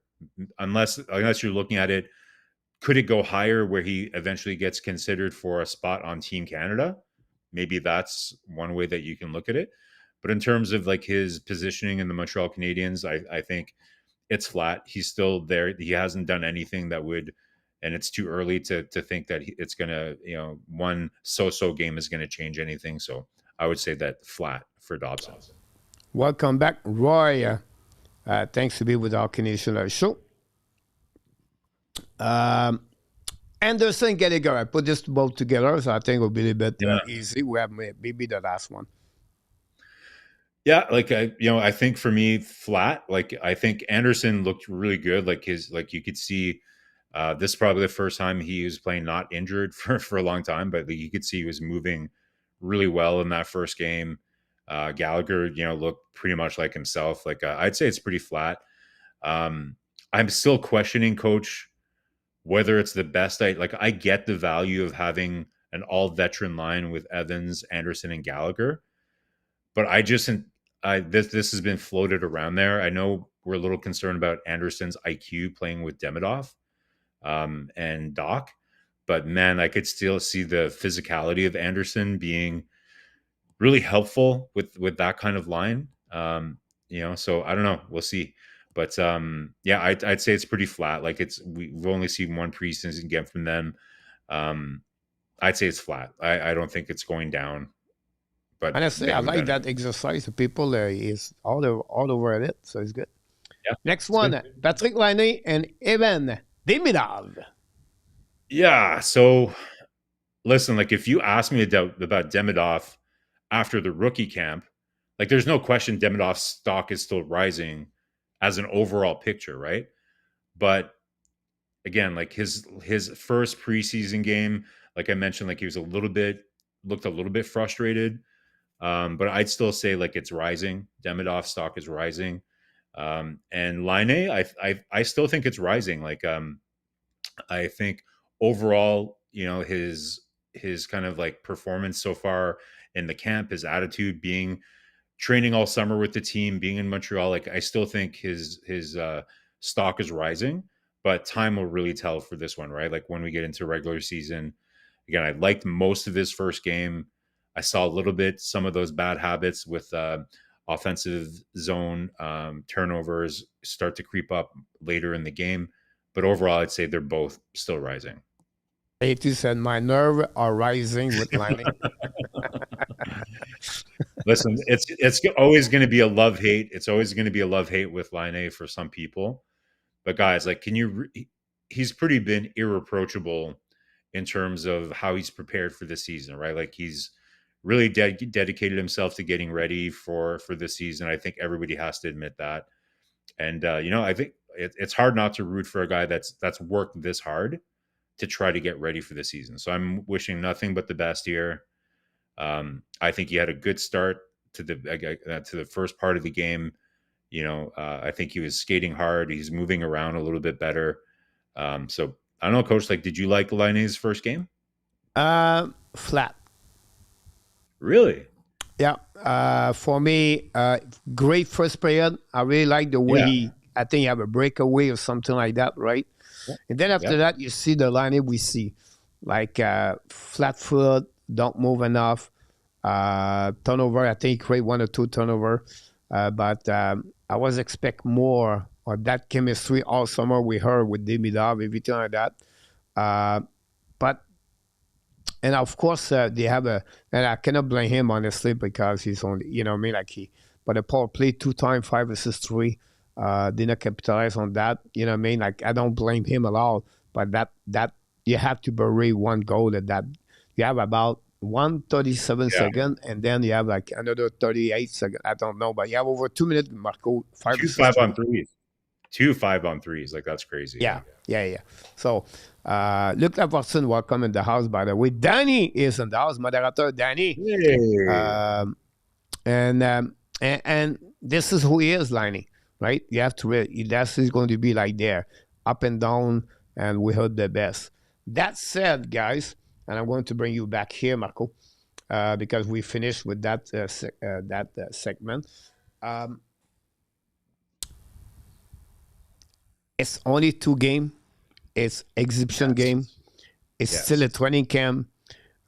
S3: unless you're looking at it. Could it go higher where he eventually gets considered for a spot on Team Canada? Maybe that's one way that you can look at it. But in terms of like his positioning in the Montreal Canadiens, I think it's flat. He's still there. He hasn't done anything that would, and it's too early to think that it's going to, one so-so game is going to change anything. So I would say that flat for Dobson.
S2: Welcome back, Roy. Thanks to be with our Canadian show. Anderson, Xhekaj. I put this both together, so I think it'll be a bit easy. We have maybe the last one.
S3: Yeah, like I think for me, flat. Like I think Anderson looked really good. Like you could see, this is probably the first time he was playing not injured for a long time, but you could see he was moving really well in that first game. Gallagher, looked pretty much like himself. Like I'd say it's pretty flat. I'm still questioning, Coach, whether it's the best. I get the value of having an all veteran line with Evans, Anderson, and Gallagher, but this has been floated around there. I know we're a little concerned about Anderson's IQ playing with Demidov and Doc, but man, I could still see the physicality of Anderson being really helpful with that kind of line. So I don't know. We'll see. But I'd say it's pretty flat. Like we've only seen one preseason game from them. I'd say it's flat. I don't think it's going down. But
S2: honestly, I like that exercise. The people is all over it, so it's good.
S3: Yeah,
S2: next one, good. Patrick Laine and Evan Demidov.
S3: Yeah. So listen, like if you ask me about Demidov after the rookie camp, like there's no question Demidov's stock is still rising as an overall picture, right? But again, like his first preseason game, like I mentioned, like he was looked a little bit frustrated. But I'd still say like it's rising. Demidov stock is rising. And Laine, I still think it's rising. Like I think overall, his kind of like performance so far in the camp, his attitude, training all summer with the team, being in Montreal, like I still think his stock is rising, but time will really tell for this one, right? Like when we get into regular season, again, I liked most of his first game. I saw a little bit, some of those bad habits with offensive zone turnovers start to creep up later in the game. But overall, I'd say they're both still rising.
S2: 80 said, my nerves are rising with Laine.
S3: Listen, it's always going to be a love-hate. It's always going to be a love-hate with Laine for some people. But guys, like, he's pretty been irreproachable in terms of how he's prepared for the season, right? Like he's really dedicated himself to getting ready for this season. I think everybody has to admit that. And, I think it's hard not to root for a guy that's worked this hard to try to get ready for the season. So I'm wishing nothing but the best here. I think he had a good start to the first part of the game. I think he was skating hard. He's moving around a little bit better. So I don't know, Coach, like, did you like Laine's first game?
S2: Flat.
S3: Really?
S2: Yeah. For me, great first period. I really like the way I think he have a breakaway or something like that, right? Yeah. And then after that, you see the Laine we see. Like flat foot, don't move enough. Turnover, I think he create 1 or 2 turnover. But I was expect more of that chemistry all summer we heard with Demidov, everything like that. But and of course they have and I cannot blame him honestly because he's only what I mean but the power play 2 times 5 assists 3 did not capitalize on that what I mean like I don't blame him at all but that you have to bury one goal that you have about 137
S3: Yeah,
S2: second and then you have like another 38 second I don't know but you have over 2 minutes Marco five
S3: two
S2: assists
S3: five on
S2: three
S3: threes, two 5-on-3s. Like that's crazy.
S2: yeah, yeah. So, Luke Lafortune, welcome in the house, by the way. Danny is in the house, moderator Danny.
S3: Hey.
S2: Um, and this is who he is, Liney, right? You have to really, that's is going to be like there, up and down, and we heard the best. That said, guys, and I'm going to bring you back here, Marco, because we finished with that segment. Um, it's only 2 game. It's exhibition
S3: Yes.
S2: game. It's still a training camp.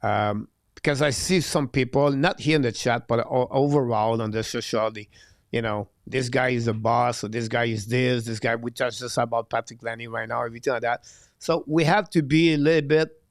S2: Because I see some people, not here in the chat, but overall on the social, this guy is a boss, or this guy is this guy, we touched just about Patrick Lanny right now, everything like that. So we have to be a little bit,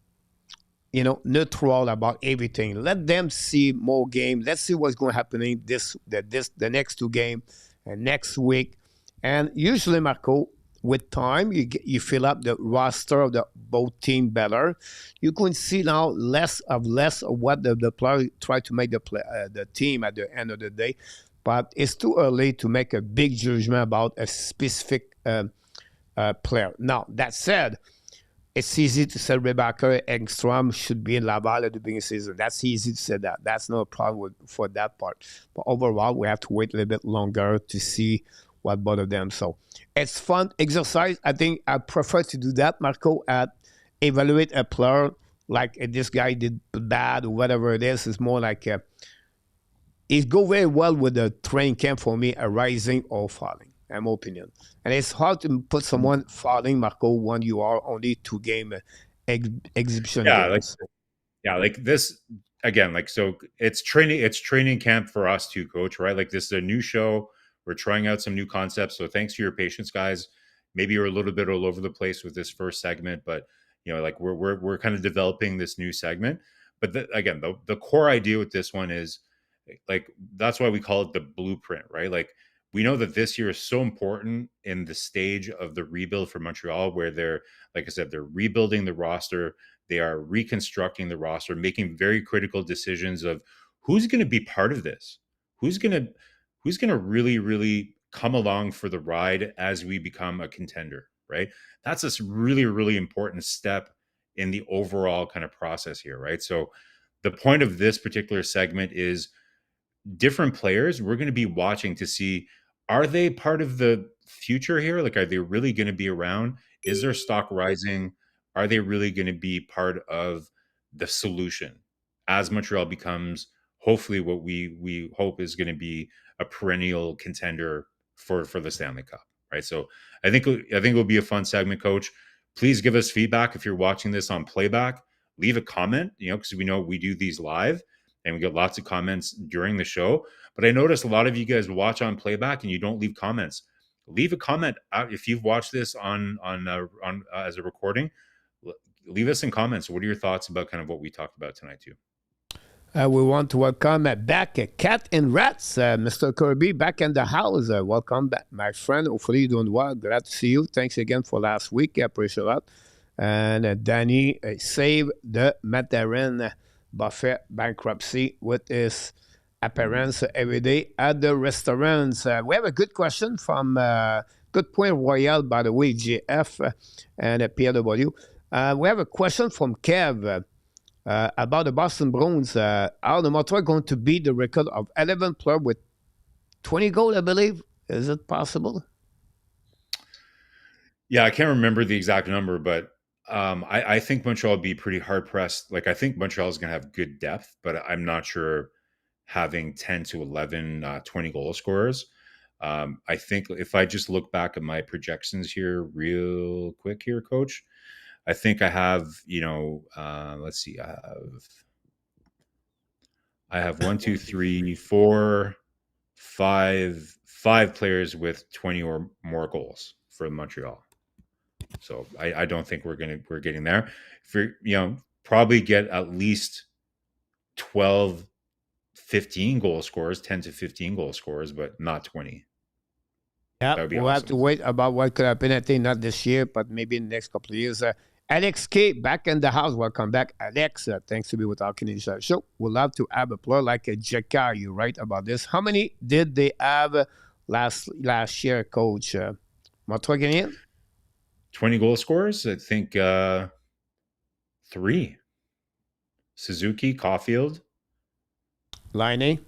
S2: neutral about everything. Let them see more game. Let's see what's going to happen the next 2 game and next week. And usually, Marco, with time, you fill up the roster of the both team better. You can see now less of what the player try to make the team at the end of the day. But it's too early to make a big judgment about a specific player. Now, that said, it's easy to say Rebecca Engstrom should be in Laval at the beginning of the season. That's easy to say that. That's no problem for that part. But overall, we have to wait a little bit longer to see what both of them. So it's fun exercise. I think I prefer to do that, Marco, at evaluate a player like this guy did bad or whatever it is. It's more like it go very well with the training camp for me, a rising or falling, in my opinion. And it's hard to put someone falling, Marco, when you are only 2 game exhibition
S3: Yeah,
S2: games.
S3: like this again, like so it's training camp for us too, coach, right? Like this is a new show. We're trying out some new concepts. So thanks for your patience, guys. Maybe you're a little bit all over the place with this first segment, but like we're kind of developing this new segment. But again, the core idea with this one is like that's why we call it the blueprint, right? Like we know that this year is so important in the stage of the rebuild for Montreal, where they're, like I said, they're rebuilding the roster. They are reconstructing the roster, making very critical decisions of who's going to be part of this, who's going to really, really come along for the ride as we become a contender, right? That's a really, really important step in the overall kind of process here, right? So the point of this particular segment is different players we're going to be watching to see, are they part of the future here? Like, are they really going to be around? Is their stock rising? Are they really going to be part of the solution as Montreal becomes hopefully what we hope is going to be a perennial contender for the Stanley Cup, right? So I think it'll be a fun segment, coach. Please give us feedback if you're watching this on playback. Leave a comment, because we know we do these live and we get lots of comments during the show. But I noticed a lot of you guys watch on playback and you don't leave comments. Leave a comment if you've watched this on as a recording. Leave us in comments. What are your thoughts about kind of what we talked about tonight too?
S2: We want to welcome back Cat and Rats, Mr. Kirby, back in the house. Welcome back, my friend. Hopefully you're doing well. Glad to see you. Thanks again for last week. I appreciate that. And Danny saved the Matarin Buffet bankruptcy with his appearance every day at the restaurants. We have a good question from Good Point Royal, by the way, GF and PW. We have a question from Kev. About the Boston Bruins, are the Montreal going to beat the record of 11 players with 20 goals, I believe? Is it possible?
S3: Yeah, I can't remember the exact number, but I think Montreal will be pretty hard pressed. Like, I think Montreal is going to have good depth, but I'm not sure having 10 to 11, 20 goal scorers. I think if I just look back at my projections here real quick here, coach, I think I have, let's see, I have 1, 2, 3, 4, 5 players with 20 or more goals for Montreal. So I don't think we're getting there. For probably get at least 12, 15 goal scorers, 10 to 15 goal scorers, but not 20.
S2: Yeah,
S3: That would be
S2: we'll have to
S3: awesome.
S2: wait about what could happen. I think not this year, but maybe in the next couple of years. Alex K back in the house. Welcome back, Alex. Thanks to be with our Canadian show. We'll have to have a player like a Xhekaj. You're right about this. How many did they have last year, Coach? Montreal Canadiens?
S3: 20 goal scorers, I think 3. Suzuki, Caulfield,
S2: Line A?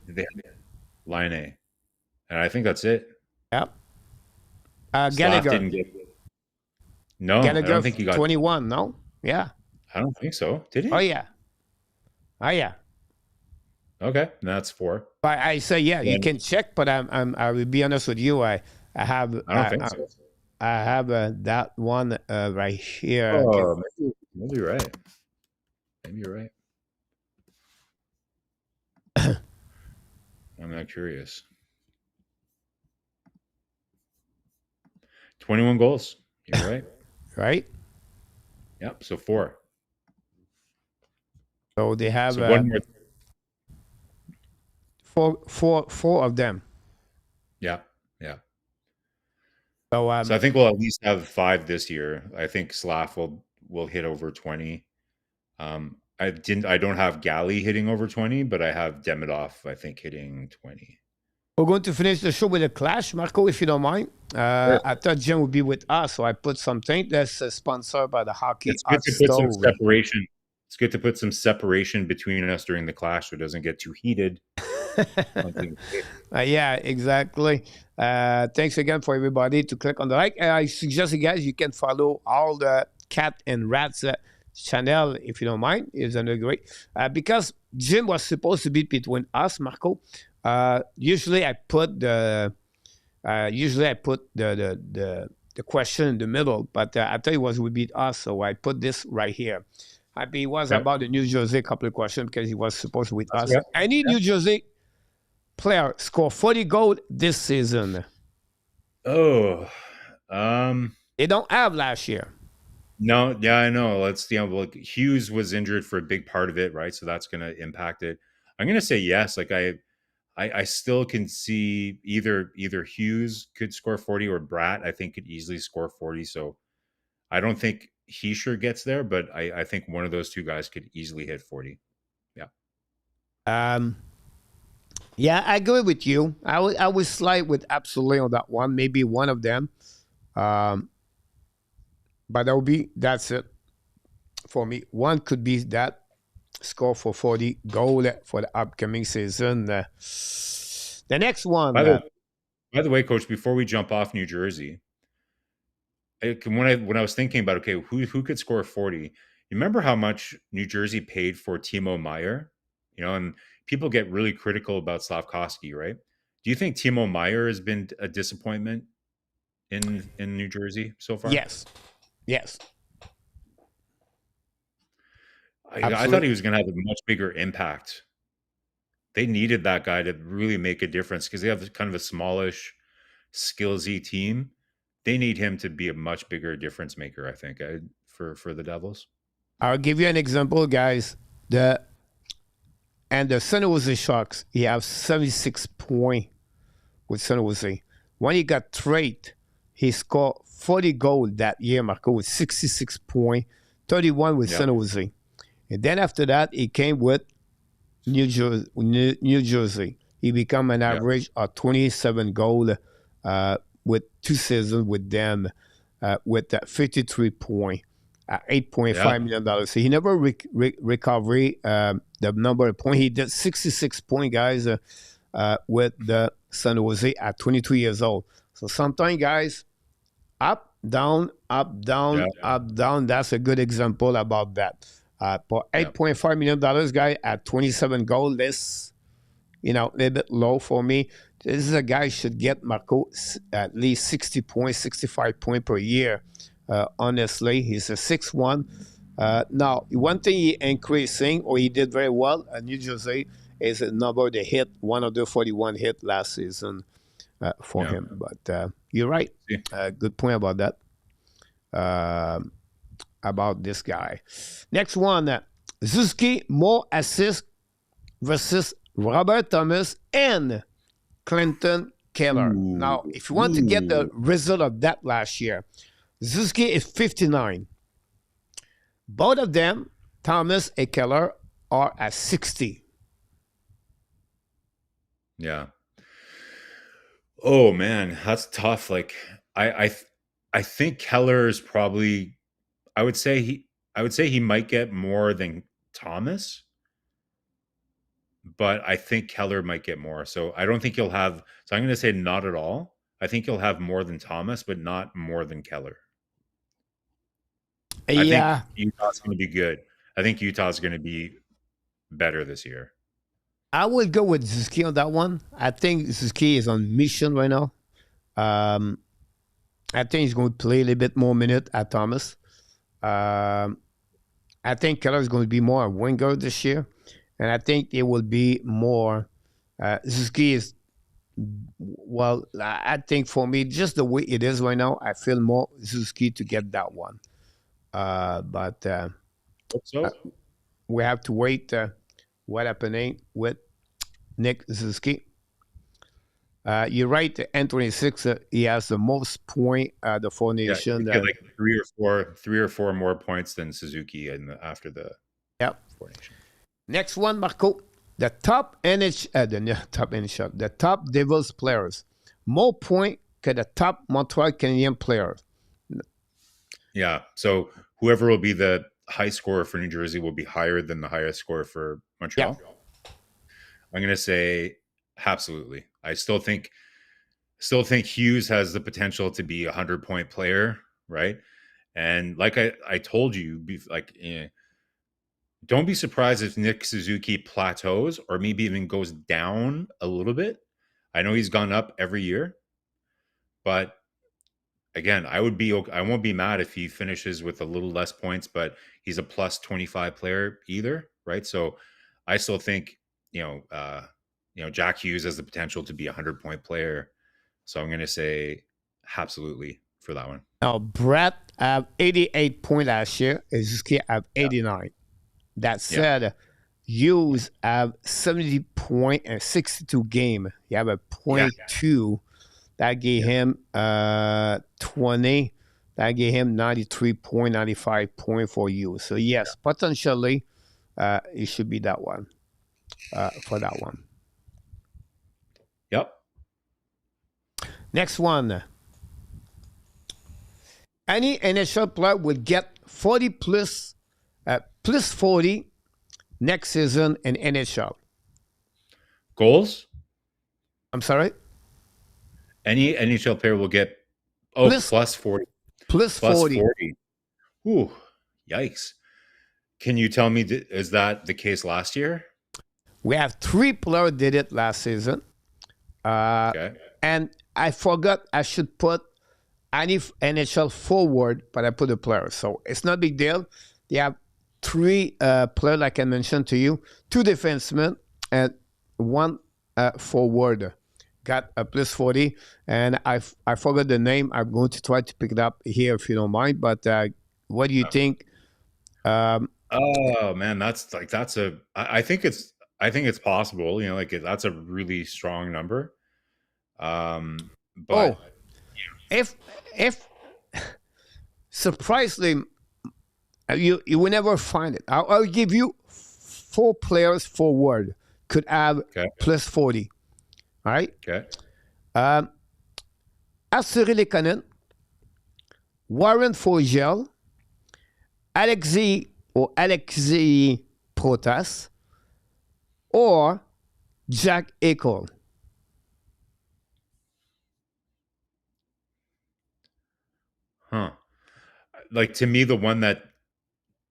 S3: Line A. And I think that's it.
S2: Yeah.
S3: Slav
S2: Gallagher.
S3: didn't get No,
S2: Gallagher,
S3: I don't think he got
S2: 21, no? Yeah.
S3: I don't think so. Did he?
S2: Oh, yeah.
S3: Okay, that's 4.
S2: But I say, yeah, you can check, but I will be honest with you. I have
S3: I don't think so.
S2: I have that one right here.
S3: Oh, maybe you're right. Maybe you're right. I'm not curious. 21 goals. You're right.
S2: Right?
S3: Yep. So 4.
S2: So they have
S3: So one more.
S2: four of them.
S3: Yeah.
S2: So,
S3: So I think we'll at least have 5 this year. I think Slav will hit over 20. I don't have Galley hitting over 20, but I have Demidov, I think, hitting 20.
S2: we're going to finish the show with a clash, Marco, if you don't mind.
S3: Sure.
S2: I thought Jim would be with us, so I put something that's sponsored by the Hockey
S3: It's good to put some separation. It's good to put some separation between us during the clash so it doesn't get too heated.
S2: Yeah, exactly. Thanks again for everybody to click on the like. I suggest you guys, you can follow all the Cat and Rats channel if you don't mind. It's under great because Jim was supposed to be between us, Marco. Usually I put the question in the middle, but I thought it would be us, so I put this right here. It was about the New Jersey couple of questions because he was supposed to be with us.
S3: Yeah.
S2: Any New Jersey player score 40 goals this season?
S3: Oh,
S2: They don't have last year.
S3: no, yeah, I know. Let's Hughes was injured for a big part of it, right? So that's going to impact it. I'm going to say yes. Like I still can see either Hughes could score 40 or Bratt, I think, could easily score 40. So I don't think he sure gets there, but I think one of those two guys could easily hit 40. Yeah.
S2: Yeah, I agree with you. I would slide with absolutely on that one. Maybe one of them. But that's it for me. One could be that score for 40 goal for the upcoming season. The next one.
S3: By the way, Coach, before we jump off New Jersey, when I was thinking about, okay, who could score 40? You remember how much New Jersey paid for Timo Meier? And people get really critical about Slafkovsky, right? Do you think Timo Meier has been a disappointment in New Jersey so far?
S2: Yes.
S3: I thought he was going to have a much bigger impact. They needed that guy to really make a difference because they have kind of a smallish, skillsy team. They need him to be a much bigger difference maker, I think, for the Devils.
S2: I'll give you an example, guys. The San Jose Sharks, he has 76 points with San Jose. When he got traded, he scored 40 goals that year, Marco, with 66 points, 31 with San Jose. And then after that, he came with New Jersey. He became an average of 27 goals with 2 seasons with them with 53 points. $8.5 million. So he never recovered the number of points. He did 66 points, guys, with the San Jose at 22 years old. So sometimes, guys, up, down, up, down, up, down. That's a good example about that. For $8.5 million, guy, at 27 goals, this, a little bit low for me. This is a guy should get, Marco, at least 60 points, 65 points per year. Honestly, he's a 6'1". Now, one thing he increasing, or he did very well at New Jersey, is the number they hit, 141 hit last season for him. But you're right. Good point about that. about this guy. Next one, Zuski, more assists versus Robert Thomas and Clinton Keller.
S3: Ooh.
S2: Now, if you want to get the result of that last year, Zuski is 59. Both of them, Thomas and Keller, are at 60.
S3: Yeah. Oh man, that's tough. Like I think Keller is probably. I would say he might get more than Thomas, but I think Keller might get more. So I don't think he'll have. So I'm going to say not at all. I think he'll have more than Thomas, but not more than Keller. I think Utah's going to be good. I think Utah's going to be better this year.
S2: I would go with Zuski on that one. I think Zuski is on mission right now. I think he's going to play a little bit more minute at Thomas. I think Keller is going to be more a winger this year. And I think it will be more. Zuski is, well, I think for me, just the way it is right now, I feel more Zuski to get that one. But we have to wait what happening with Nick Zuski. You're right, N26, he has the most point the Four Nation.
S3: Yeah, like three or four more points than Suzuki after the Four Nation.
S2: Next one, Marco. The top the top Devils players. More point than the top Montreal Canadiens players.
S3: Yeah, so whoever will be the high scorer for New Jersey will be higher than the highest scorer for Montreal. Yeah. I'm going to say absolutely. I still think Hughes has the potential to be a 100-point player, right? And like I told you, don't be surprised if Nick Suzuki plateaus or maybe even goes down a little bit. I know he's gone up every year, but again, I won't be mad if he finishes with a little less points, but he's a plus 25 player either, right? So I still think, Jack Hughes has the potential to be a 100-point player. So I'm going to say absolutely for that one.
S2: Now, Brett have 88 points last year. Suzuki have 89. Yeah. That said, Hughes have 70 points and 62 game. You have a 0.2. That gave him 20. That gave him 93.95 point for you. So yes, potentially it should be that one for that one.
S3: Yep.
S2: Next one. Any NHL player would get 40 plus 40 next season in NHL.
S3: Goals?
S2: I'm sorry?
S3: Any NHL player will get plus 40.
S2: Plus 40.
S3: Ooh, yikes. Can you tell me, is that the case last year?
S2: We have 3 players did it last season.
S3: Okay.
S2: And I forgot I should put any NHL forward, but I put a player. So it's not a big deal. They have 3 players, like I mentioned to you, 2 defensemen and 1 forward. Got a plus 40, and I forgot the name. I'm going to try to pick it up here if you don't mind. But what do you think?
S3: Oh man, I think it's possible. That's a really strong number. But
S2: if surprisingly, you will never find it. I'll give you 4 players forward could have plus 40. All right.
S3: Okay.
S2: Artturi Lehkonen, Warren Foegele, Alexei Protas, or Jack Eichel.
S3: Huh. Like, to me, the one that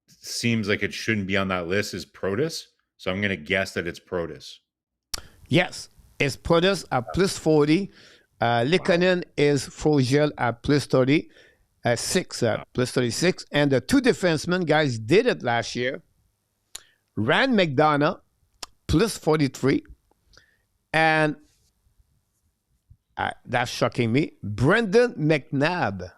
S3: seems like it shouldn't be on that list is Protas. So I'm going to guess that it's Protas.
S2: Yes. It's Protas at plus 40. Lehkonen is Foegele at plus 30. 6 at plus 36. And the 2 defensemen, guys, did it last year. Rand McDonough, plus 43. And that's shocking me. Brendan McNabb,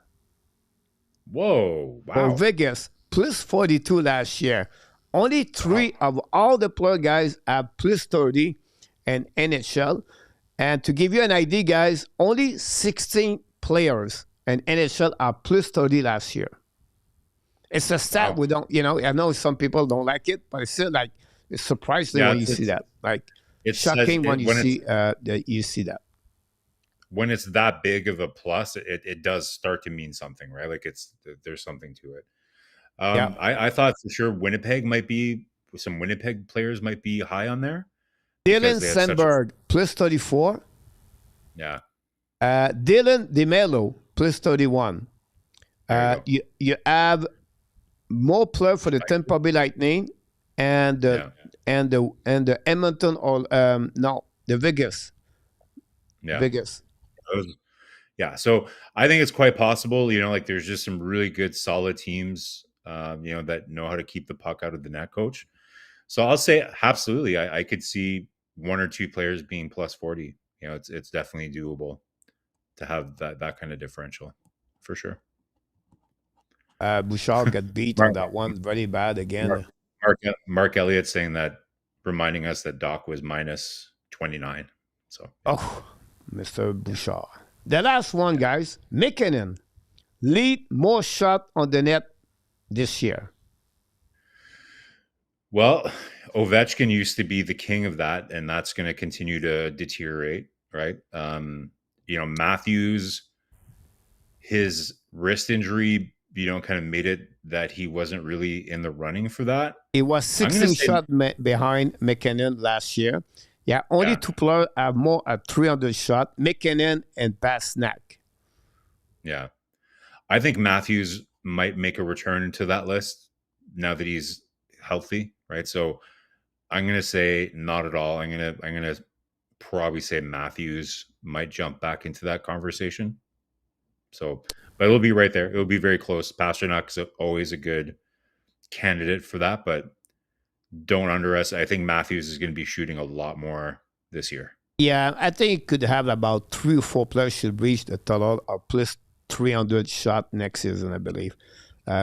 S3: Whoa!
S2: For
S3: Wow!
S2: Vegas, plus 42 last year. Only three of all the player guys have plus 30 in NHL. And to give you an idea, guys, only 16 players in NHL are plus 30 last year. It's a stat
S3: Wow!
S2: we don't, I know some people don't like it, but it's still like, it's surprising
S3: Yeah,
S2: when you see that. Like,
S3: it says
S2: shocking when
S3: it,
S2: you see that.
S3: when it's that big of a plus, it does start to mean something, right? Like there's something to it.
S2: Yeah.
S3: I thought for sure some Winnipeg players might be high on there because
S2: Dylan
S3: they have such a
S2: Sandberg, plus 34.
S3: yeah.
S2: Dylan DeMelo, plus 31.
S3: There you go.
S2: You have more play for the Tampa Bay Lightning and
S3: Yeah,
S2: the Edmonton or the Vegas.
S3: yeah.
S2: Vegas.
S3: Yeah, so I think it's quite possible. Like there's just some really good, solid teams, that know how to keep the puck out of the net. Coach. So I'll say absolutely. I could see one or two players being plus 40. It's definitely doable to have that kind of differential, for sure.
S2: Bouchard got beat on
S3: Mark,
S2: that one very bad
S3: Mark,
S2: again.
S3: Mark Elliott saying that, reminding us that Doc was minus 29. So
S2: Oh, Mr. Bouchard. The last one, guys. McKinnon lead more shot on the net this year.
S3: well, Ovechkin used to be the king of that, and that's going to continue to deteriorate, right? Matthews, his wrist injury, kind of made it that he wasn't really in the running for that.
S2: It was
S3: I'm going to
S2: 16
S3: say,
S2: shots behind McKinnon last year. Yeah, only
S3: yeah,
S2: two players have more at 300 shots, McKinnon and Pasnak.
S3: yeah. I think Matthews might make a return to that list now that he's healthy, right? So I'm going to say not at all. I'm going to probably say Matthews might jump back into that conversation. So, but it'll be right there. It'll be very close. Pasternak's always a good candidate for that, but don't underestimate. I think Matthews is going to be shooting a lot more this year.
S2: Yeah, I think it could have about 3 or 4 players should reach the total of plus 300 shot next season, I believe.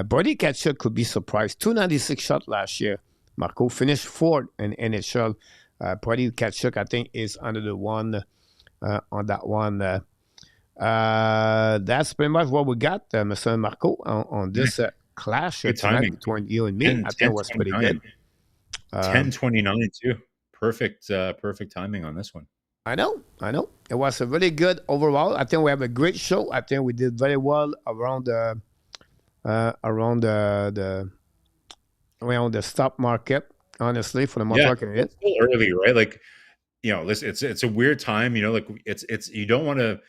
S2: Brody Tkachuk could be surprised. 296 shot last year. Marco finished 4th in NHL. Brody Tkachuk, I think, is under the one on that one. That's pretty much what we got, Mr. Marco, on this clash tonight between you and me. I think it was pretty good.
S3: 10:29 too. Perfect timing on this one.
S2: I know. It was a really good overall. I think we have a great show. I think we did very well around the stock market. Honestly, for the Montreal Canadiens.
S3: It's still early, right? Like, listen, it's a weird time. Like it's you don't want to.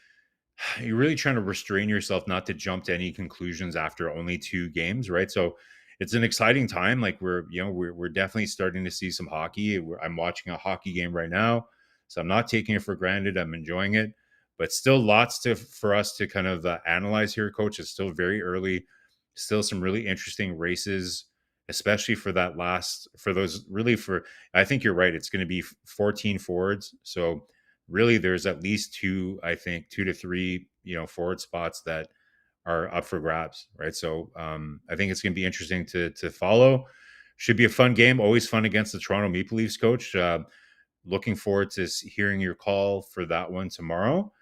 S3: You're really trying to restrain yourself not to jump to any conclusions after only 2 games, right? So it's an exciting time. Like we're definitely starting to see some hockey. I'm watching a hockey game right now, so I'm not taking it for granted. I'm enjoying it, but still lots for us to kind of analyze here, Coach. It's still very early. Still some really interesting races, especially for I think you're right. It's going to be 14 forwards. So really there's at least 2 to 3, forward spots that are up for grabs, right? So I think it's going to be interesting to follow. Should be a fun game. Always fun against the Toronto Maple Leafs, Coach. Looking forward to hearing your call for that one tomorrow.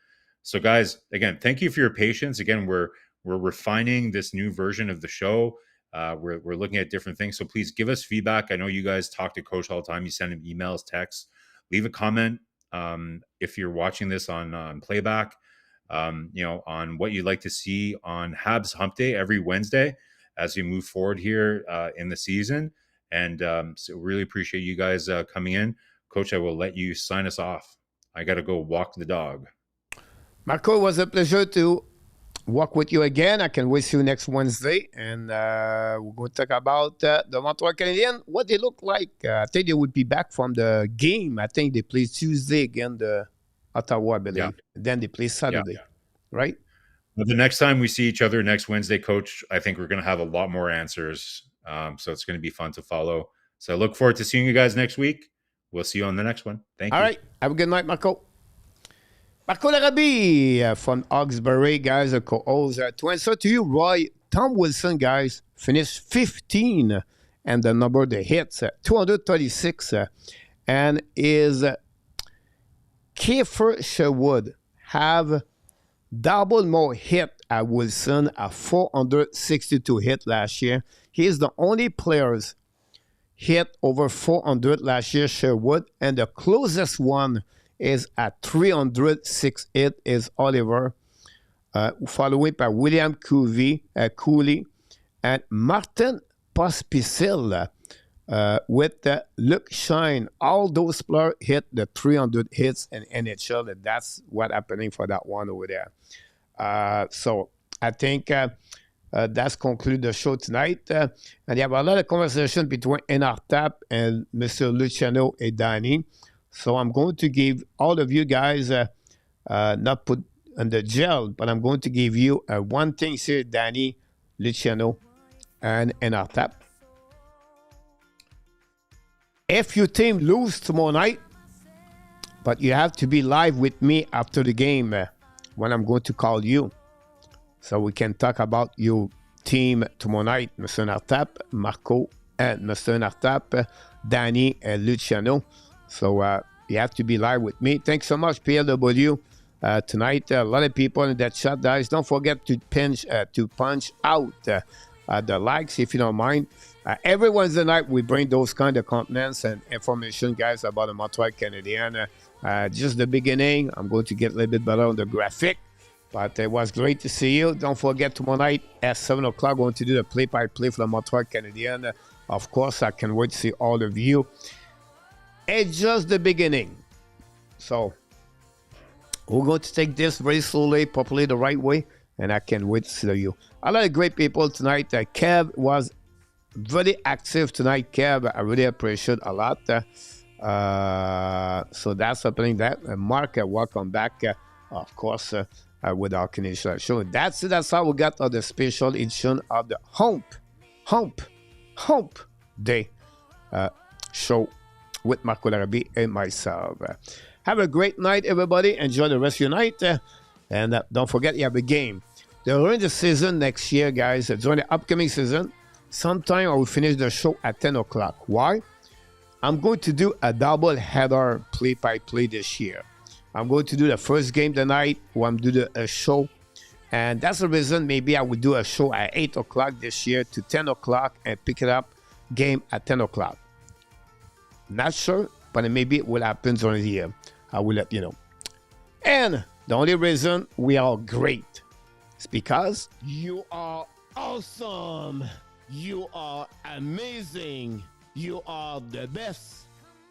S3: So guys, again, thank you for your patience. Again, we're refining this new version of the show. We're looking at different things. So please give us feedback. I know you guys talk to Coach all the time. You send him emails, texts, leave a comment. If you're watching this on playback, on what you'd like to see on Habs Hump Day every Wednesday as we move forward here in the season. And so really appreciate you guys coming in. Coach, I will let you sign us off. I got to go walk the dog.
S2: Marco, it was a pleasure to walk with you again. I can wish you next Wednesday. And we're going to talk about the Montreal Canadiens, what they look like. I think they would be back from the game. I think they play Tuesday again, the Ottawa, I believe. Yeah. Then they play Saturday, right?
S3: Well, the next time we see each other next Wednesday, Coach, I think we're going to have a lot more answers. So it's going to be fun to follow. So I look forward to seeing you guys next week. We'll see you on the next one. Thank you.
S2: All right. Have a good night, Marco. Marco Larrabee from Hawkesbury, guys, a co-host. To answer to you, Roy, Tom Wilson, guys, finished 15 and the number of the hits, 236. And is Kiefer Sherwood have double more hit at Wilson at 462 hit last year. He is the only players hit over 400 last year, Sherwood, and the closest one is at 306 hit is Oliver, followed by William Cooley and Martin Pospisil with Luke Shine. All those players hit the 300 hits in NHL, and that's what's happening for that one over there. So I think that's conclude the show tonight. And you have a lot of conversation between Enartap and Mr. Luciano and Danny. So I'm going to give all of you guys, not put in the jail, but I'm going to give you one thing here, Danny, Luciano, and Enartap. If your team lose tomorrow night, but you have to be live with me after the game when I'm going to call you, so we can talk about your team tomorrow night, Mr. Enartap, Marco, and Mr. Enartap, Danny, and Luciano. So you have to be live with me. Thanks so much, PLW. Tonight, a lot of people in that chat, guys. Don't forget to punch out the likes if you don't mind. Every Wednesday night, we bring those kind of contents and information, guys, about the Montreal Canadiens. Just the beginning. I'm going to get a little bit better on the graphic. But it was great to see you. Don't forget, tomorrow night at 7 o'clock, going to do the play-by-play for the Montreal Canadiens. Of course, I can't wait to see all of you. It's just the beginning. So we're going to take this very slowly, properly, the right way, and I can't wait to see you. A lot of great people tonight. Kev was very active tonight, Kev. I really appreciate a lot. So that's happening. That Mark, welcome back, of course, with our Canadian show. That's how we got the special edition of the Hump Day show with Marko Larabi and myself. Have a great night, everybody. Enjoy the rest of your night. And don't forget, you have a game. During the season next year, guys, during the upcoming season, sometime I will finish the show at 10 o'clock. Why? I'm going to do a double header play-by-play this year. I'm going to do the first game tonight, where I'm doing a show. And that's the reason maybe I will do a show at 8 o'clock this year to 10 o'clock and pick it up game at 10 o'clock. Not sure, but maybe it will happen during the year. I will let you know. And the only reason we are great is because you are awesome. You are amazing. You are the best.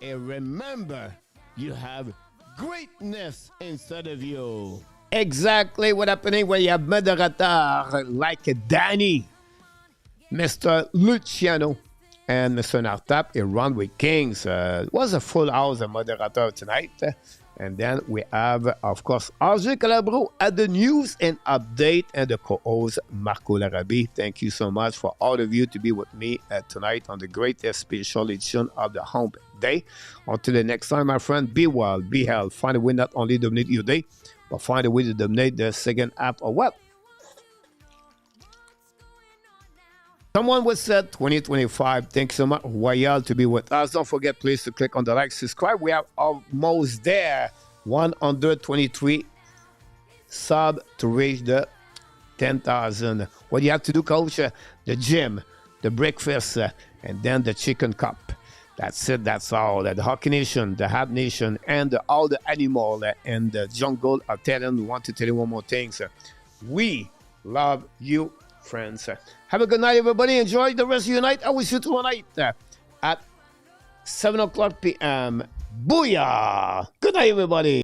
S2: And remember, you have greatness inside of you. Exactly what happening when you have moderator like Danny, Mr. Luciano, and Mr. Enartap, a run with Kings. It was a full house of moderator tonight. And then we have, of course, Xhekaj at the news and update, and the co-host, Marko Larabi. Thank you so much for all of you to be with me tonight on the greatest special edition of the Hump Day. Until the next time, my friend, be well, be healthy. Find a way not only to dominate your day, but find a way to dominate the second half of what? Someone was said 2025. Thanks so much, Royal, to be with us. Don't forget, please, to click on the like, subscribe. We are almost there. 123 sub to reach the 10,000. What do you have to do, coach? The gym, the breakfast, and then the chicken cup. That's it. That's all. The Hockey Nation, the Hab Nation, and all the animal and the jungle are telling. We want to tell you one more thing. We love you, friends. Have a good night, everybody. Enjoy the rest of your night. I will see you tomorrow night at 7 o'clock p.m. Booyah! Good night, everybody.